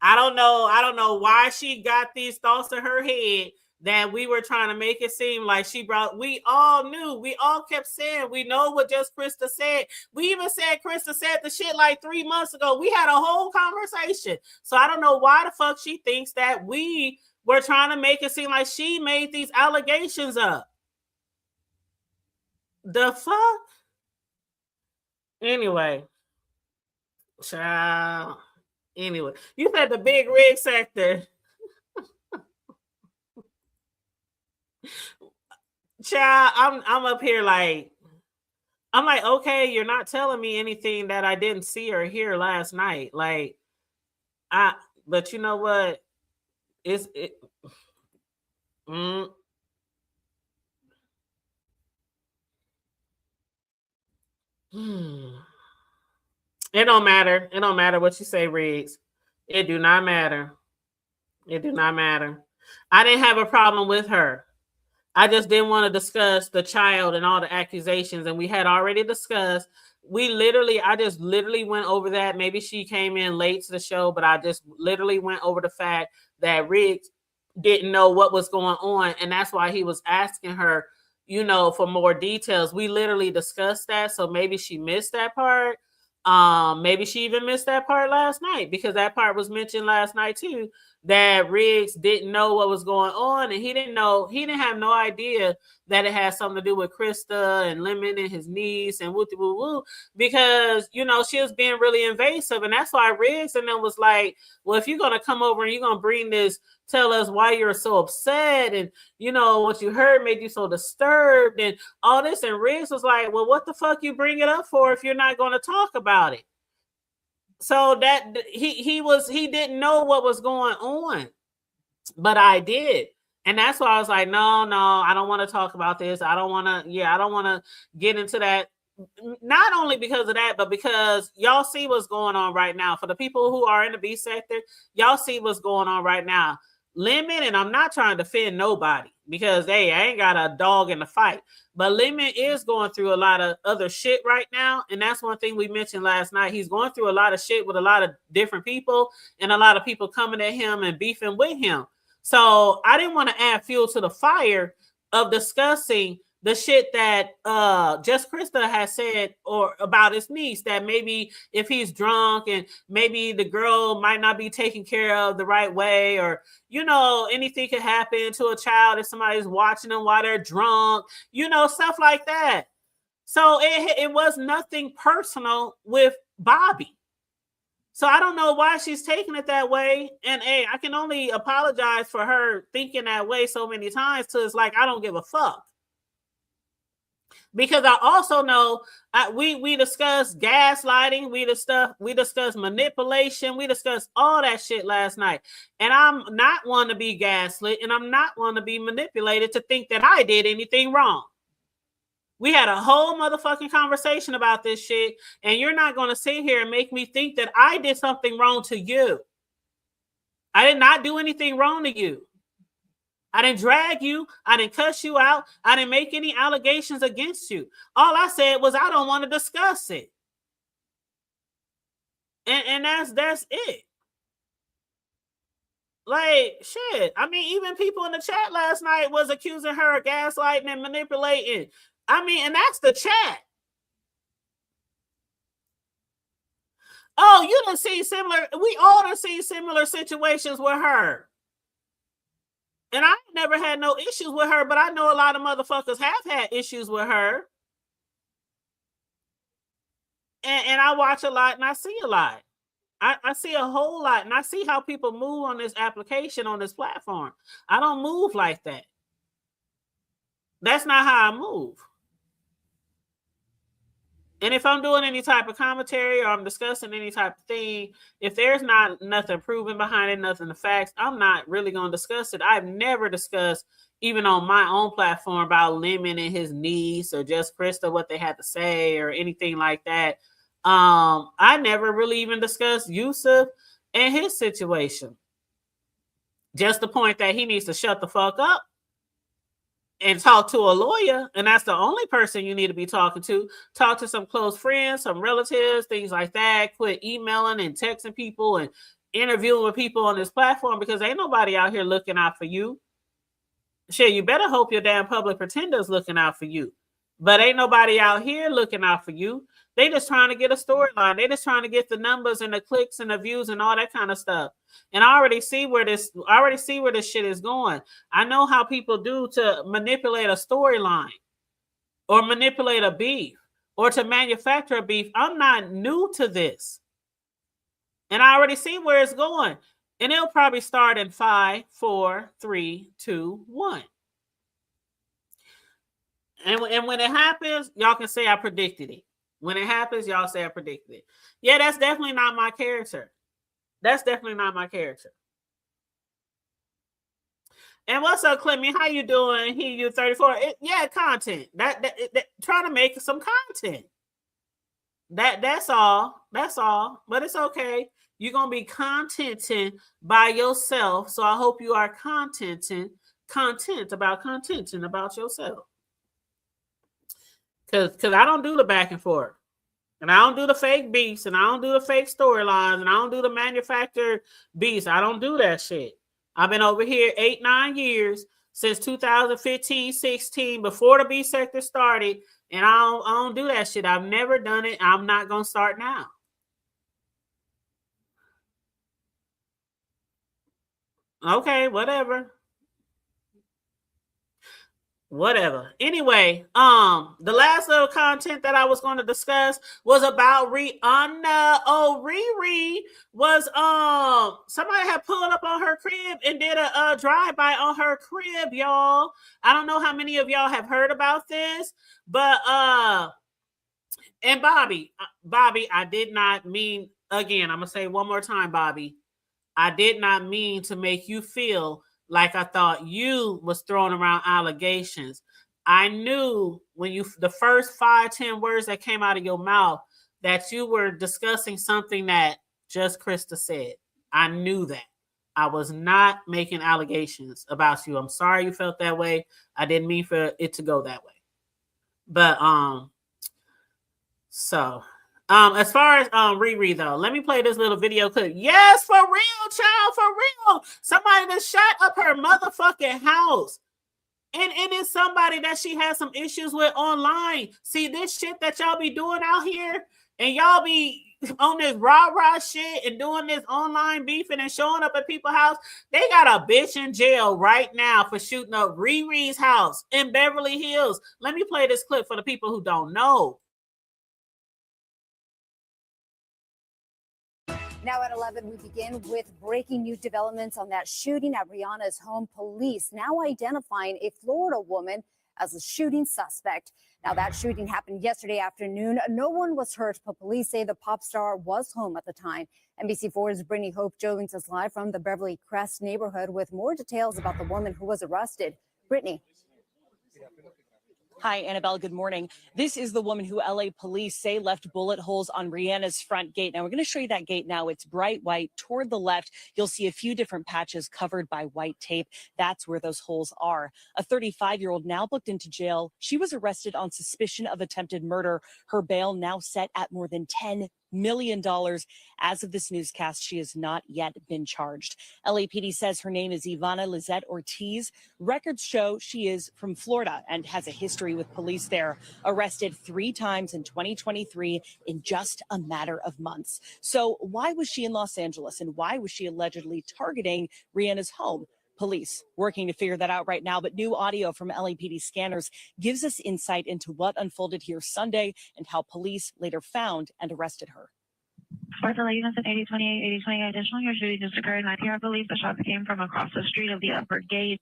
I don't know why she got these thoughts in her head that we were trying to make it seem like she brought. We all knew. We all kept saying, we know what just Krista said. We even said Krista said the shit like 3 months ago. We had a whole conversation. So I don't know why the fuck she thinks that we were trying to make it seem like she made these allegations up. The fuck? Anyway, child. Anyway, you said the big rig sector. Child, I'm up here like, I'm like, okay, you're not telling me anything that I didn't see or hear last night. Like, but you know what? It don't matter. It don't matter what you say, Riggs. It do not matter. It do not matter. I didn't have a problem with her. I just didn't want to discuss the child and all the accusations. And we had already discussed. I just literally went over that. Maybe she came in late to the show, but I just literally went over the fact that Riggs didn't know what was going on. And that's why he was asking her, for more details. We literally discussed that. So maybe she missed that part. Maybe she even missed that part last night because that part was mentioned last night too, that Riggs didn't know what was going on, and he didn't have no idea that it had something to do with Krista and Lemon and his niece and woo woo woo, because she was being really invasive, and that's why Riggs and them was like, well, if you're gonna come over and you're gonna bring this, tell us why you're so upset, and what you heard made you so disturbed and all this, and Riggs was like, well, what the fuck you bring it up for if you're not going to talk about it? So that he didn't know what was going on, but I did. And that's why I was like, no, I don't want to talk about this. I don't want to get into that. Not only because of that, but because y'all see what's going on right now. For the people who are in the B sector, y'all see what's going on right now. Lemon, and I'm not trying to offend nobody because, hey, I ain't got a dog in the fight. But Lemon is going through a lot of other shit right now. And that's one thing we mentioned last night. He's going through a lot of shit with a lot of different people and a lot of people coming at him and beefing with him. So I didn't want to add fuel to the fire of discussing the shit that just Krista has said or about his niece, that maybe if he's drunk and maybe the girl might not be taken care of the right way, or anything could happen to a child if somebody's watching them while they're drunk, stuff like that. So it was nothing personal with Bobby. So I don't know why she's taking it that way. And hey, I can only apologize for her thinking that way so many times, till it's like, I don't give a fuck. Because I also know we discussed gaslighting, we discussed manipulation, we discussed all that shit last night. And I'm not one to be gaslit, and I'm not one to be manipulated to think that I did anything wrong. We had a whole motherfucking conversation about this shit, and you're not going to sit here and make me think that I did something wrong to you. I did not do anything wrong to you. I didn't drag you. I didn't cuss you out. I didn't make any allegations against you. All I said was I don't want to discuss it. And that's it. Like, shit. I mean, even people in the chat last night was accusing her of gaslighting and manipulating. I mean, and that's the chat. Oh, you done see similar. We all done see similar situations with her. And I never had no issues with her, but I know a lot of motherfuckers have had issues with her. And I watch a lot and I see a lot. I see a whole lot, and I see how people move on this application, on this platform. I don't move like that. That's not how I move. And if I'm doing any type of commentary or I'm discussing any type of thing, if there's not nothing proven behind it, nothing the facts, I'm not really going to discuss it. I've never discussed, even on my own platform, about Lemon and his niece or just Krista, what they had to say or anything like that. I never really even discussed Yusuf and his situation. Just the point that he needs to shut the fuck up and talk to a lawyer, and that's the only person you need to be talking to. Talk to some close friends, some relatives, things like that. Quit emailing and texting people and interviewing with people on this platform, because ain't nobody out here looking out for you. Shit, you better hope your damn public pretenders looking out for you. But ain't nobody out here looking out for you. They just trying to get a storyline. They just trying to get the numbers and the clicks and the views and all that kind of stuff. And I already see where this shit is going. I know how people do to manipulate a storyline or manipulate a beef or to manufacture a beef. I'm not new to this. And I already see where it's going. And it'll probably start in 5, 4, 3, 2, 1. And when it happens, y'all can say I predicted it. When it happens, y'all say I predicted it. Yeah, that's definitely not my character. That's definitely not my character. And what's up, Clemmy? How you doing? You 34. Content. That trying to make some content. That's all. That's all. But it's okay. You're gonna be contenting by yourself. So I hope you are contenting about yourself. Cause I don't do the back and forth. And I don't do the fake beats, and I don't do the fake storylines, and I don't do the manufactured beats. I don't do that shit. I've been over here 8-9 years, since 2015, 16, before the B sector started, and I don't do that shit. I've never done it. I'm not gonna start now. Okay, whatever. Anyway, the last little content that I was going to discuss was about Rihanna. Oh, Riri was somebody had pulled up on her crib and did a drive-by on her crib, y'all. I don't know how many of y'all have heard about this, but and Bobby, I did not mean, again, I'm gonna say one more time, Bobby, I did not mean to make you feel like I thought you was throwing around allegations. I knew when the first 5-10 words that came out of your mouth that you were discussing something that just Krista said. I knew that. I was not making allegations about you. I'm sorry you felt that way. I didn't mean for it to go that way. But as far as Riri though, let me play this little video clip. Yes, for real, child, for real. Somebody that shot up her motherfucking house. And it's somebody that she has some issues with online. See, this shit that y'all be doing out here, and y'all be on this rah-rah shit and doing this online beefing and showing up at people's house. They got a bitch in jail right now for shooting up Riri's house in Beverly Hills. Let me play this clip for the people who don't know. Now at 11, we begin with breaking new developments on that shooting at Rihanna's home. Police now identifying a Florida woman as a shooting suspect. Now that shooting happened yesterday afternoon. No one was hurt, but police say the pop star was home at the time. NBC4's Brittany Hope Jones is live from the Beverly Crest neighborhood with more details about the woman who was arrested. Brittany. Hi, Annabelle. Good morning. This is the woman who LA police say left bullet holes on Rihanna's front gate. Now, we're going to show you that gate now. It's bright white. Toward the left, you'll see a few different patches covered by white tape. That's where those holes are. A 35-year-old now booked into jail. She was arrested on suspicion of attempted murder. Her bail now set at more than $10 million. As of this newscast, she has not yet been charged. LAPD says her name is Ivana Lizette Ortiz. Records show she is from Florida and has a history with police there. Arrested 3 times in 2023 in just a matter of months. So why was she in Los Angeles, and why was she allegedly targeting Rihanna's home? Police working to figure that out right now, but new audio from LAPD scanners gives us insight into what unfolded here Sunday and how police later found and arrested her. Sparta units at 8028, 8028 additional. Your shooting just occurred. I here, I believe the shots came from across the street of the upper gate.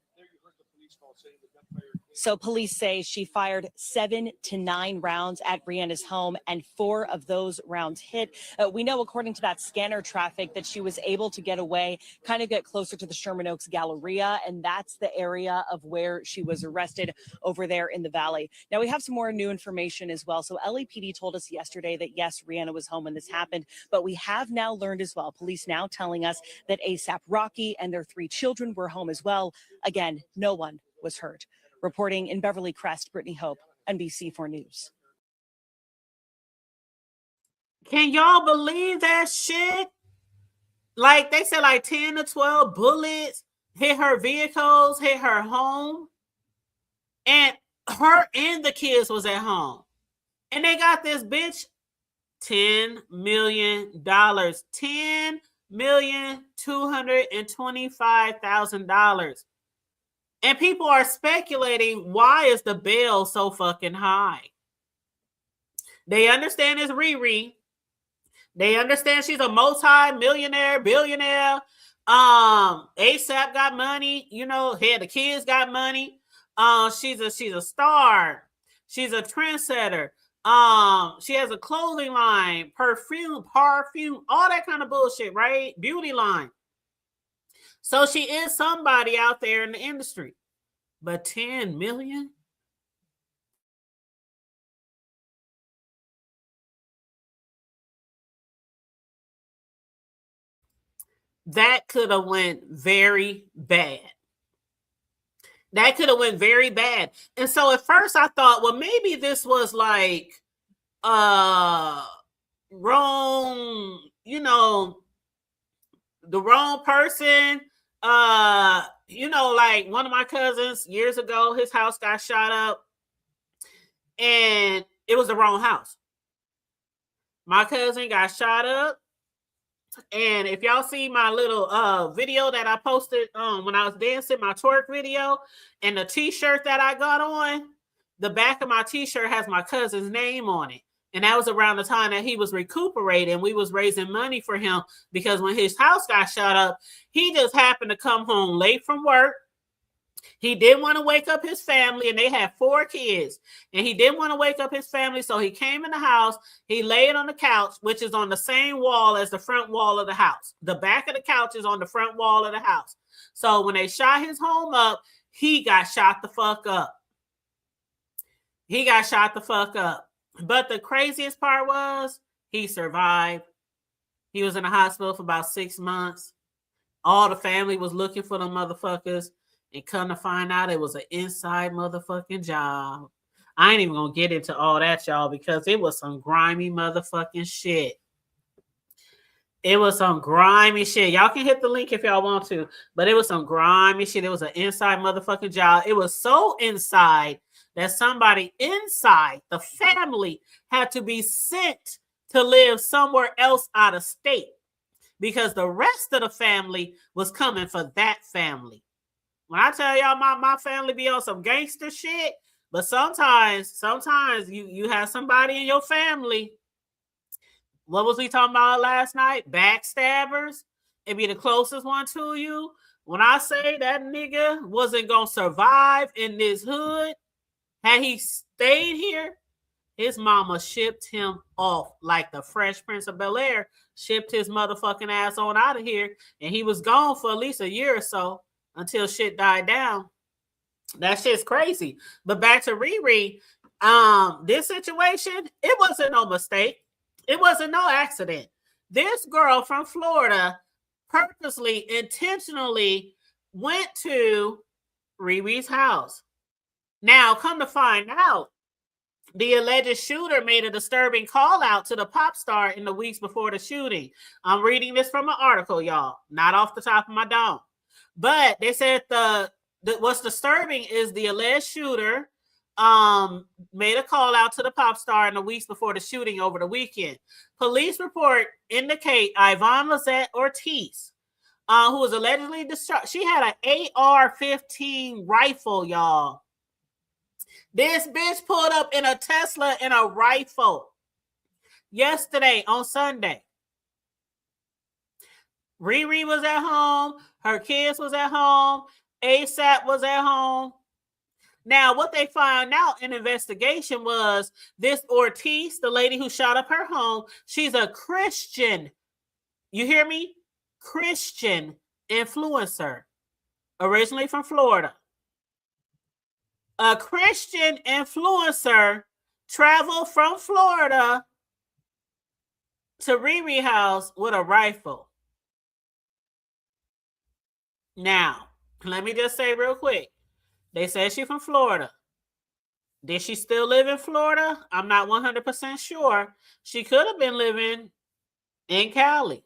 So police say she fired 7 to 9 rounds at Rihanna's home, and 4 of those rounds hit. We know, according to that scanner traffic, that she was able to get away, kind of get closer to the Sherman Oaks Galleria, and that's the area of where she was arrested over there in the valley. Now, we have some more new information as well. So LAPD told us yesterday that, yes, Rihanna was home when this happened, but we have now learned as well, police now telling us that ASAP Rocky and their 3 children were home as well. Again, no one was hurt. Reporting in Beverly Crest, Brittany Hope, NBC4 News. Can y'all believe that shit? Like, they said like 10 to 12 bullets hit her vehicles, hit her home. And her and the kids was at home. And they got this bitch $10 million. $10,225,000. And people are speculating, why is the bail so fucking high? They understand it's Riri. They understand she's a multi-millionaire, billionaire. ASAP got money. You know, the kids got money. She's a star. She's a trendsetter. She has a clothing line, perfume, all that kind of bullshit, right? Beauty line. So she is somebody out there in the industry. But 10 million? That could have went very bad. That could have went very bad. And so at first I thought, well, maybe this was like wrong, the wrong person. Like one of my cousins years ago, his house got shot up and it was the wrong house. My cousin got shot up. And if y'all see my little video that I posted when I was dancing, my twerk video, and the t-shirt that I got on, the back of my t-shirt has my cousin's name on it. And that was around the time that he was recuperating. We was raising money for him because when his house got shot up, he just happened to come home late from work. He didn't want to wake up his family, and they had 4 kids. And he didn't want to wake up his family, so he came in the house. He laid on the couch, which is on the same wall as the front wall of the house. The back of the couch is on the front wall of the house. So when they shot his home up, he got shot the fuck up. He got shot the fuck up. But the craziest part was he survived. He was in the hospital for about 6 months. All the family was looking for them motherfuckers. And come to find out it was an inside motherfucking job. I ain't even going to get into all that, y'all, because it was some grimy motherfucking shit. It was some grimy shit. Y'all can hit the link if y'all want to, but it was some grimy shit. It was an inside motherfucking job. It was so inside that somebody inside the family had to be sent to live somewhere else out of state because the rest of the family was coming for that family. When I tell y'all my family be on some gangster shit, but sometimes you have somebody in your family. What was we talking about last night? Backstabbers. It be the closest one to you. When I say that nigga wasn't going to survive in this hood, had he stayed here, his mama shipped him off like the Fresh Prince of Bel-Air shipped his motherfucking ass on out of here. And he was gone for at least a year or so until shit died down. That shit's crazy. But back to Riri, this situation, it wasn't no mistake. It wasn't no accident. This girl from Florida purposely, intentionally went to Riri's house. Now, come to find out, The alleged shooter made a disturbing call out to the pop star in the weeks before the shooting. I'm reading this from an article, y'all, not off the top of my dome. But they said what's disturbing is the alleged shooter made a call out to the pop star in the weeks before the shooting over the weekend. Police report indicate Yvonne Lizette Ortiz, who was allegedly discharged. She had an AR-15 rifle, y'all. This bitch pulled up in a Tesla and a rifle yesterday on Sunday. Riri was at home. Her kids was at home. ASAP was at home. Now, what they found out in investigation was this Ortiz, the lady who shot up her home, she's a Christian. You hear me? Christian influencer, originally from Florida. A Christian influencer traveled from Florida to Riri house with a rifle. Now, let me just say real quick. They said she's from Florida. Did she still live in Florida? I'm not 100% sure. She could have been living in Cali.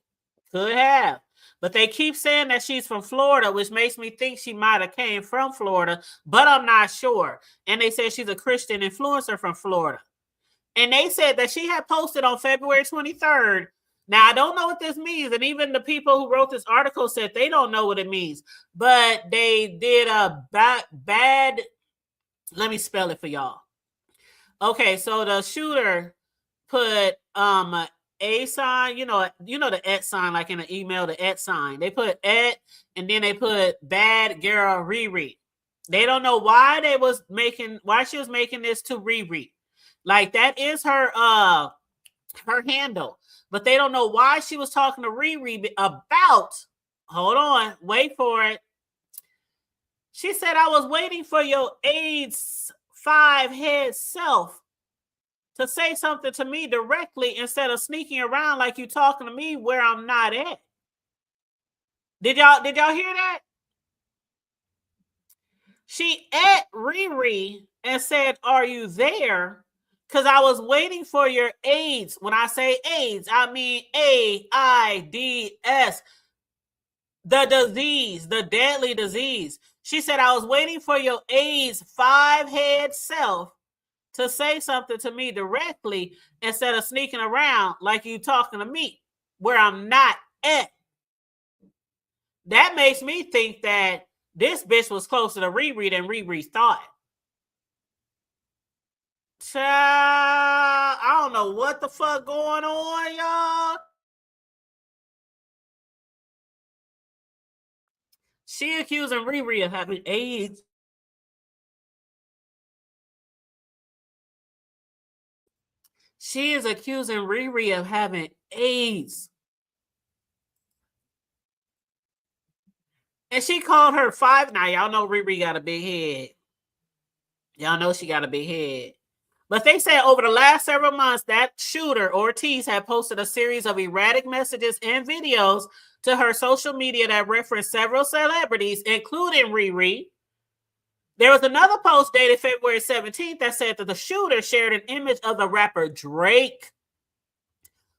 Could have. But they keep saying that she's from Florida, which makes me think she might have came from Florida, but I'm not sure. And they said she's a Christian influencer from Florida. And they said that she had posted on February 23rd. Now, I don't know what this means. And even the people who wrote this article said they don't know what it means. But they did a bad, let me spell it for y'all. Okay, so the shooter put a sign, you know the @ sign, like in an email, the @ sign. They put @ and then they put bad girl Riri. They don't know why she was making this to Riri. Like that is her handle. But they don't know why she was talking to Riri about, hold on, wait for it. She said, I was waiting for your AIDS 5-head self to say something to me directly instead of sneaking around like you talking to me where I'm not at. Did y'all hear that? She @ Riri and said, are you there? Because I was waiting for your AIDS. When I say AIDS, I mean AIDS, the disease, the deadly disease. She said, I was waiting for your AIDS 5-head self to say something to me directly instead of sneaking around like you talking to me where I'm not at. That makes me think that this bitch was closer to Riri than Riri thought. Child, I don't know what the fuck going on, y'all. She accusing Riri of having AIDS. She is accusing Riri of having AIDS. And she called her 5. Now, y'all know Riri got a big head. Y'all know she got a big head. But they said over the last several months, that shooter, Ortiz, had posted a series of erratic messages and videos to her social media that referenced several celebrities, including Riri. There was another post dated February 17th that said that the shooter shared an image of the rapper Drake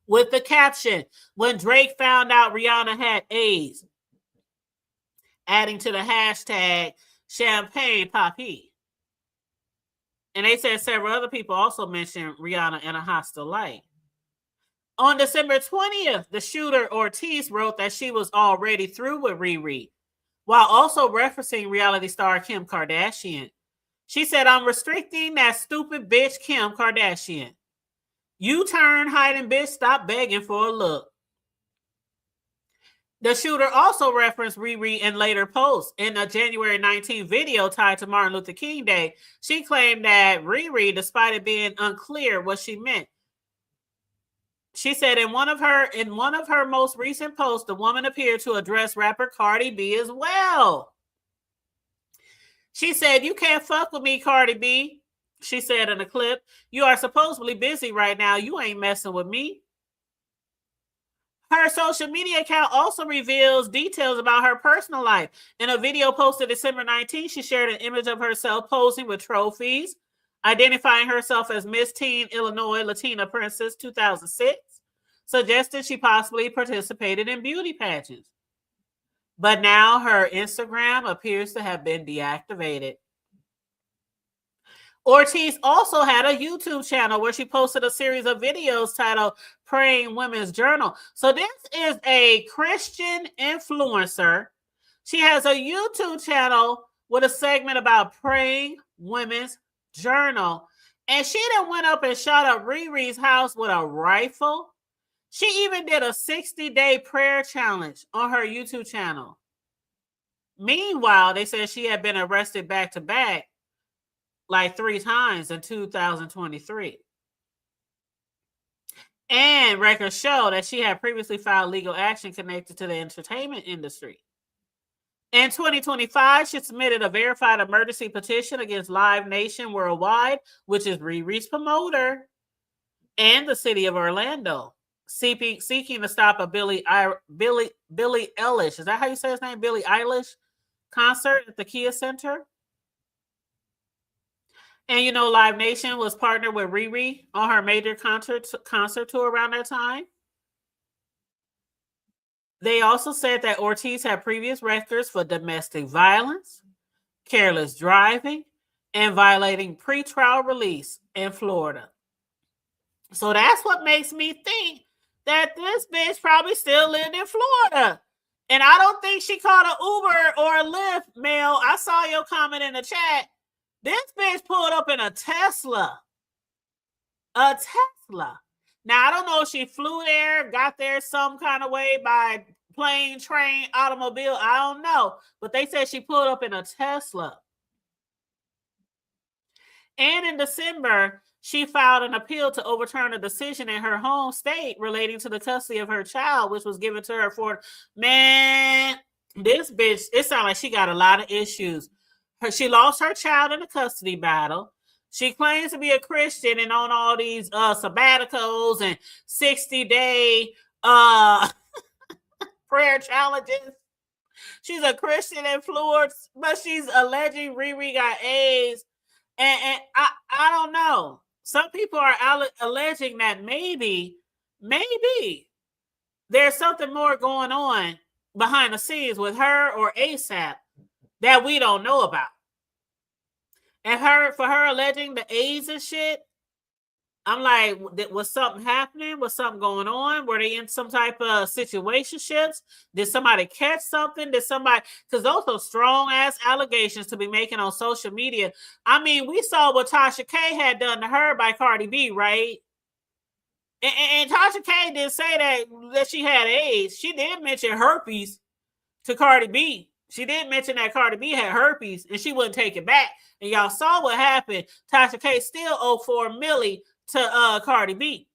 with the caption, when Drake found out Rihanna had AIDS, adding to the hashtag Champagne Papi. And they said several other people also mentioned Rihanna in a hostile light. On December 20th, the shooter Ortiz wrote that she was already through with Riri, while also referencing reality star Kim Kardashian. She said, I'm restricting that stupid bitch Kim Kardashian. You turn hiding bitch, stop begging for a look. The shooter also referenced Riri in later posts. In a January 19th video tied to Martin Luther King Day, she claimed that Riri, despite it being unclear what she meant, she said in one of her most recent posts, the woman appeared to address rapper Cardi B as well. She said, you can't fuck with me, Cardi B. She said in a clip, you are supposedly busy right now. You ain't messing with me. Her social media account also reveals details about her personal life. In a video posted December 19th, she shared an image of herself posing with trophies, identifying herself as Miss Teen Illinois Latina Princess 2006, suggested she possibly participated in beauty pageants. But now her Instagram appears to have been deactivated. Ortiz also had a YouTube channel where she posted a series of videos titled Praying Women's Journal. So this is a Christian influencer. She has a YouTube channel with a segment about Praying Women's Journal. And she then went up and shot up Riri's house with a rifle. She even did a 60-day prayer challenge on her YouTube channel. Meanwhile, they said she had been arrested back-to-back like 3 times in 2023. And records show that she had previously filed legal action connected to the entertainment industry. In 2025, she submitted a verified emergency petition against Live Nation Worldwide, which is Riri's promoter, and the city of Orlando, seeking to stop a Billie Eilish, is that how you say his name? Billie Eilish concert at the Kia Center. And you know, Live Nation was partnered with Riri on her major concert tour around that time. They also said that Ortiz had previous records for domestic violence, careless driving, and violating pretrial release in Florida. So that's what makes me think that this bitch probably still lived in Florida. And I don't think she called an Uber or a Lyft, Mel. I saw your comment in the chat. This bitch pulled up in a Tesla. A Tesla. Now, I don't know if she flew there, got there some kind of way by plane, train, automobile. I don't know. But they said she pulled up in a Tesla. And in December, she filed an appeal to overturn a decision in her home state relating to the custody of her child, which was given to her for, man, this bitch, it sounds like she got a lot of issues. She lost her child in a custody battle. She claims to be a Christian and on all these sabbaticals and 60-day prayer challenges. She's a Christian influencer, but she's alleging Riri got AIDS. And I don't know. Some people are alleging that maybe there's something more going on behind the scenes with her or ASAP that we don't know about. And for her alleging the AIDS and shit, I'm like, was something happening? Was something going on? Were they in some type of situationships? Did somebody catch something? Did somebody, because those are strong ass allegations to be making on social media. I mean, we saw what Tasha K had done to her by Cardi B, right? And Tasha K didn't say that she had AIDS. She did mention herpes to Cardi B. She did mention that Cardi B had herpes and she wouldn't take it back. And y'all saw what happened. Tasha K still owed $4 million to Cardi B.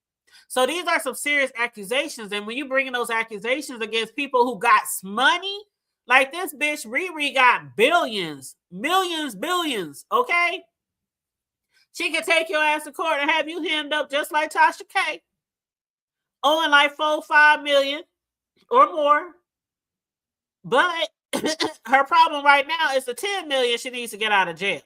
So these are some serious accusations. And when you bring in those accusations against people who got money, like this bitch Riri got billions, millions, billions, okay? She can take your ass to court and have you hemmed up just like Tasha K, owing like $4-5 million or more. But her problem right now is the $10 million she needs to get out of jail.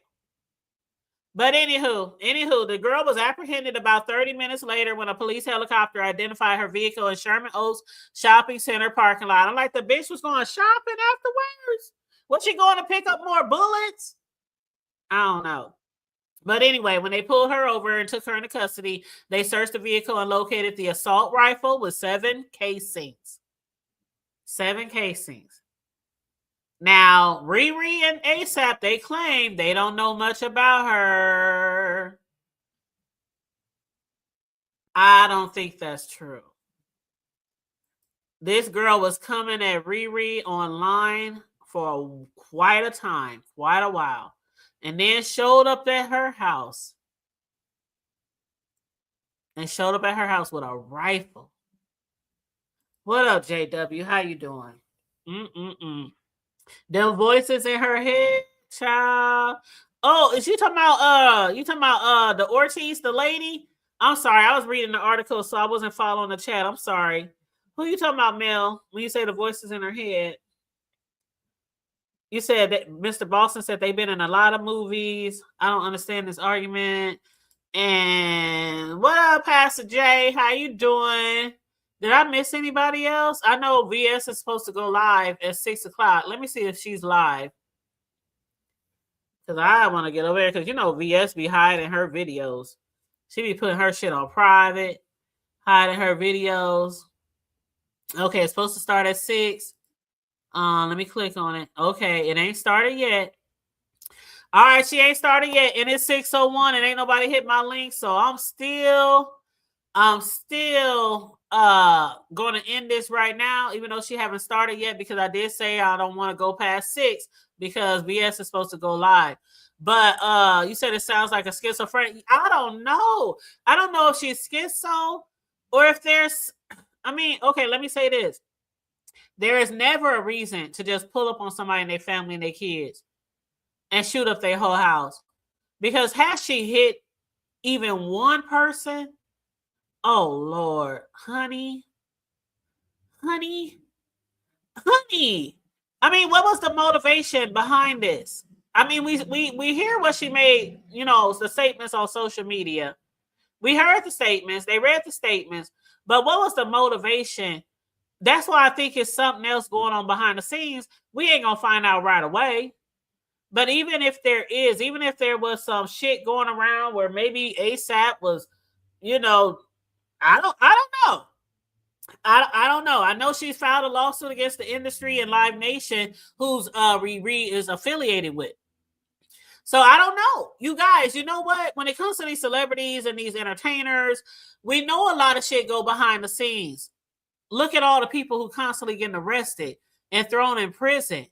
But anywho, the girl was apprehended about 30 minutes later when a police helicopter identified her vehicle in Sherman Oaks Shopping Center parking lot. I'm like, the bitch was going shopping afterwards? Was she going to pick up more bullets? I don't know. But anyway, when they pulled her over and took her into custody, they searched the vehicle and located the assault rifle with 7 casings. 7 casings. Now, Riri and ASAP, they claim they don't know much about her. I don't think that's true. This girl was coming at Riri online for quite a time, quite a while, and then showed up at her house. And showed up at her house with a rifle. What up, JW? How you doing? Them voices in her head, child. Oh, is you talking about the Ortiz, the lady? I'm sorry, I was reading the article, so I wasn't following the chat. I'm sorry. Who you talking about, Mel? When you say the voices in her head? You said that Mr. Boston said they've been in a lot of movies. I don't understand this argument. And what up, Pastor Jay? How you doing? Did I miss anybody else? I know VS is supposed to go live at 6 o'clock. Let me see if she's live. Because I want to get over there. Because, you know, VS be hiding her videos. She be putting her shit on private. Hiding her videos. Okay, it's supposed to start at 6. Let me click on it. Okay, it ain't started yet. All right, she ain't started yet, and it's 6:01, and ain't nobody hit my link, so I'm still going to end this right now, even though she haven't started yet, because I did say I don't want to go past 6 because BS is supposed to go live. But you said it sounds like a schizophrenic. I don't know. I don't know if she's schizo or if there's. I mean, okay, let me say this. There is never a reason to just pull up on somebody and their family and their kids and shoot up their whole house. Because has she hit even one person? Oh, Lord. Honey. I mean, what was the motivation behind this? I mean, we hear what she made, you know, the statements on social media. We heard the statements. They read the statements. But what was the motivation? That's why I think it's something else going on behind the scenes. We ain't going to find out right away. But even if there was some shit going around where maybe ASAP was, you know, I don't know. I don't know. I know she's filed a lawsuit against the industry and Live Nation, who's Riri is affiliated with. So I don't know. You guys, you know what? When it comes to these celebrities and these entertainers, we know a lot of shit go behind the scenes. Look at all the people who constantly getting arrested and thrown in prison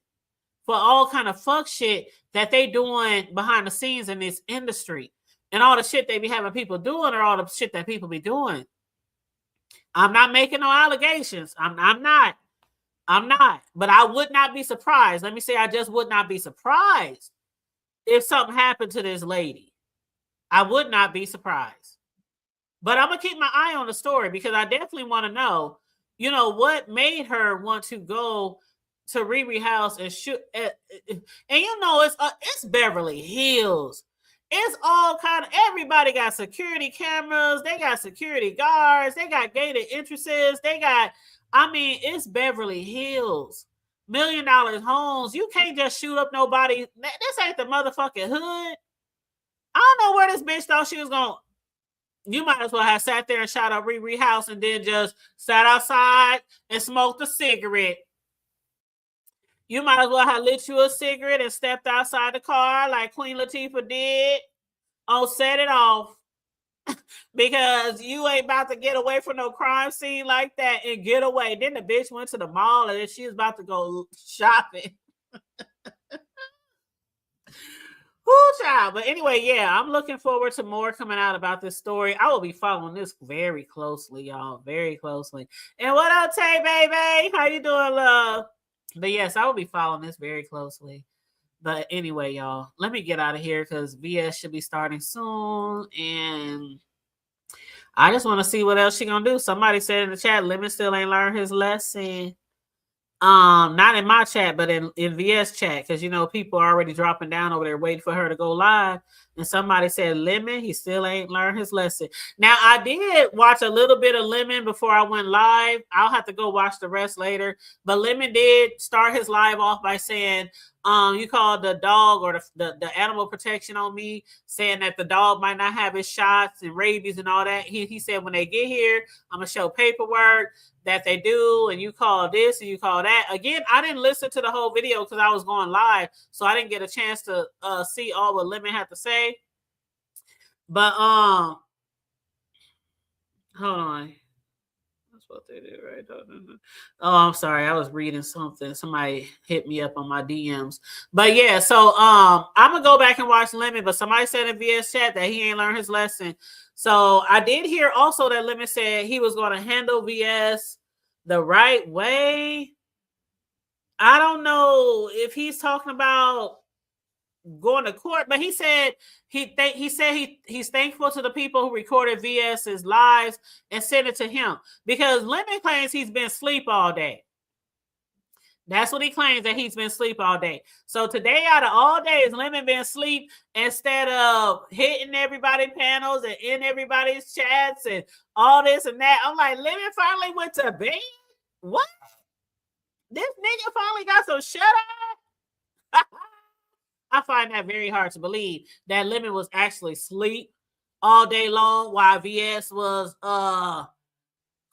for all kind of fuck shit that they doing behind the scenes in this industry. And all the shit they be having people doing or all the shit that people be doing. I'm not making no allegations. I'm not. But I would not be surprised. Let me say I just would not be surprised if something happened to this lady. I would not be surprised. But I'm going to keep my eye on the story because I definitely want to know, you know, what made her want to go to Riri house and shoot. And you know, it's Beverly Hills. It's all kind of, everybody got security cameras. They got security guards. They got gated entrances. It's Beverly Hills. $1 million homes. You can't just shoot up nobody. This ain't the motherfucking hood. I don't know where this bitch thought she was going. You might as well have sat there and shot up Riri house and then just sat outside and smoked a cigarette. You might as well have lit you a cigarette and stepped outside the car like Queen Latifah did. Oh, set it off. Because you ain't about to get away from no crime scene like that and get away. Then the bitch went to the mall and she was about to go shopping. Whoo, child. But anyway, yeah, I'm looking forward to more coming out about this story. I will be following this very closely, y'all. Very closely. And what up, Tay, baby? How you doing, love? But yes, I will be following this very closely. But anyway, y'all, let me get out of here because VS should be starting soon. And I just want to see what else she gonna do. Somebody said in the chat, Lemon still ain't learned his lesson. Not in my chat, but in VS chat, because you know people are already dropping down over there waiting for her to go live. And somebody said Lemon, he still ain't learned his lesson. Now I did watch a little bit of Lemon before I went live. I'll have to go watch the rest later. But Lemon did start his live off by saying, you called the dog or the animal protection on me, saying that the dog might not have his shots and rabies and all that. He said when they get here, I'm gonna show paperwork that they do, and you call this and you call that. Again, I didn't listen to the whole video because I was going live, so I didn't get a chance to see all what Lemon had to say. But hold on. That's what they do, right? Oh, I'm sorry. I was reading something. Somebody hit me up on my DMs. But yeah, so I'm gonna go back and watch Lemon. But somebody said in VS chat that he ain't learned his lesson. So I did hear also that Lemon said he was going to handle VS the right way. I don't know if he's talking about going to court, but he said he's thankful to the people who recorded VS's lives and sent it to him because Lemon claims he's been asleep all day. That's what he claims, that he's been asleep all day. So today, out of all days, Lemon been asleep instead of hitting everybody's panels and in everybody's chats and all this and that. I'm like, Lemon finally went to bed? What? This nigga finally got some shut eye? I find that very hard to believe that Lemon was actually asleep all day long while VS was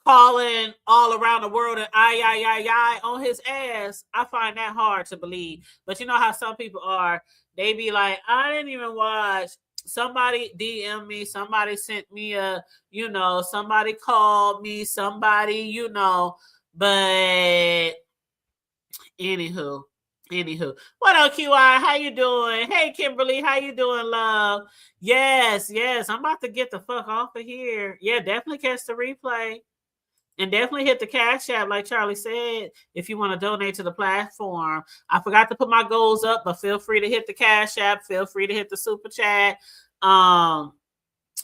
calling all around the world and I on his ass. I find that hard to believe. But you know how some people are. They be like, I didn't even watch. Somebody DM me. Somebody sent me a, somebody called me. Somebody, But anywho. What up, QI? How you doing? Hey, Kimberly, how you doing, love? Yes. I'm about to get the fuck off of here. Yeah, definitely catch the replay. And definitely hit the Cash App, like Charlie said, if you want to donate to the platform. I forgot to put my goals up, but feel free to hit the Cash App. Feel free to hit the Super Chat. Y'all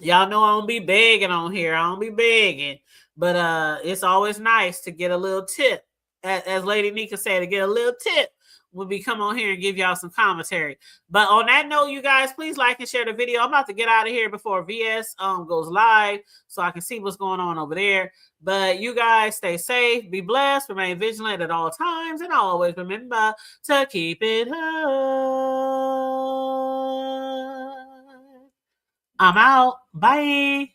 know I don't be begging on here. I don't be begging. But it's always nice to get a little tip. As Lady Nika said, to get a little tip when we come on here and give y'all some commentary. But on that note, you guys, please like and share the video. I'm about to get out of here before VS goes live so I can see what's going on over there. But you guys stay safe, be blessed, remain vigilant at all times, and always remember to keep it high. I'm out. Bye.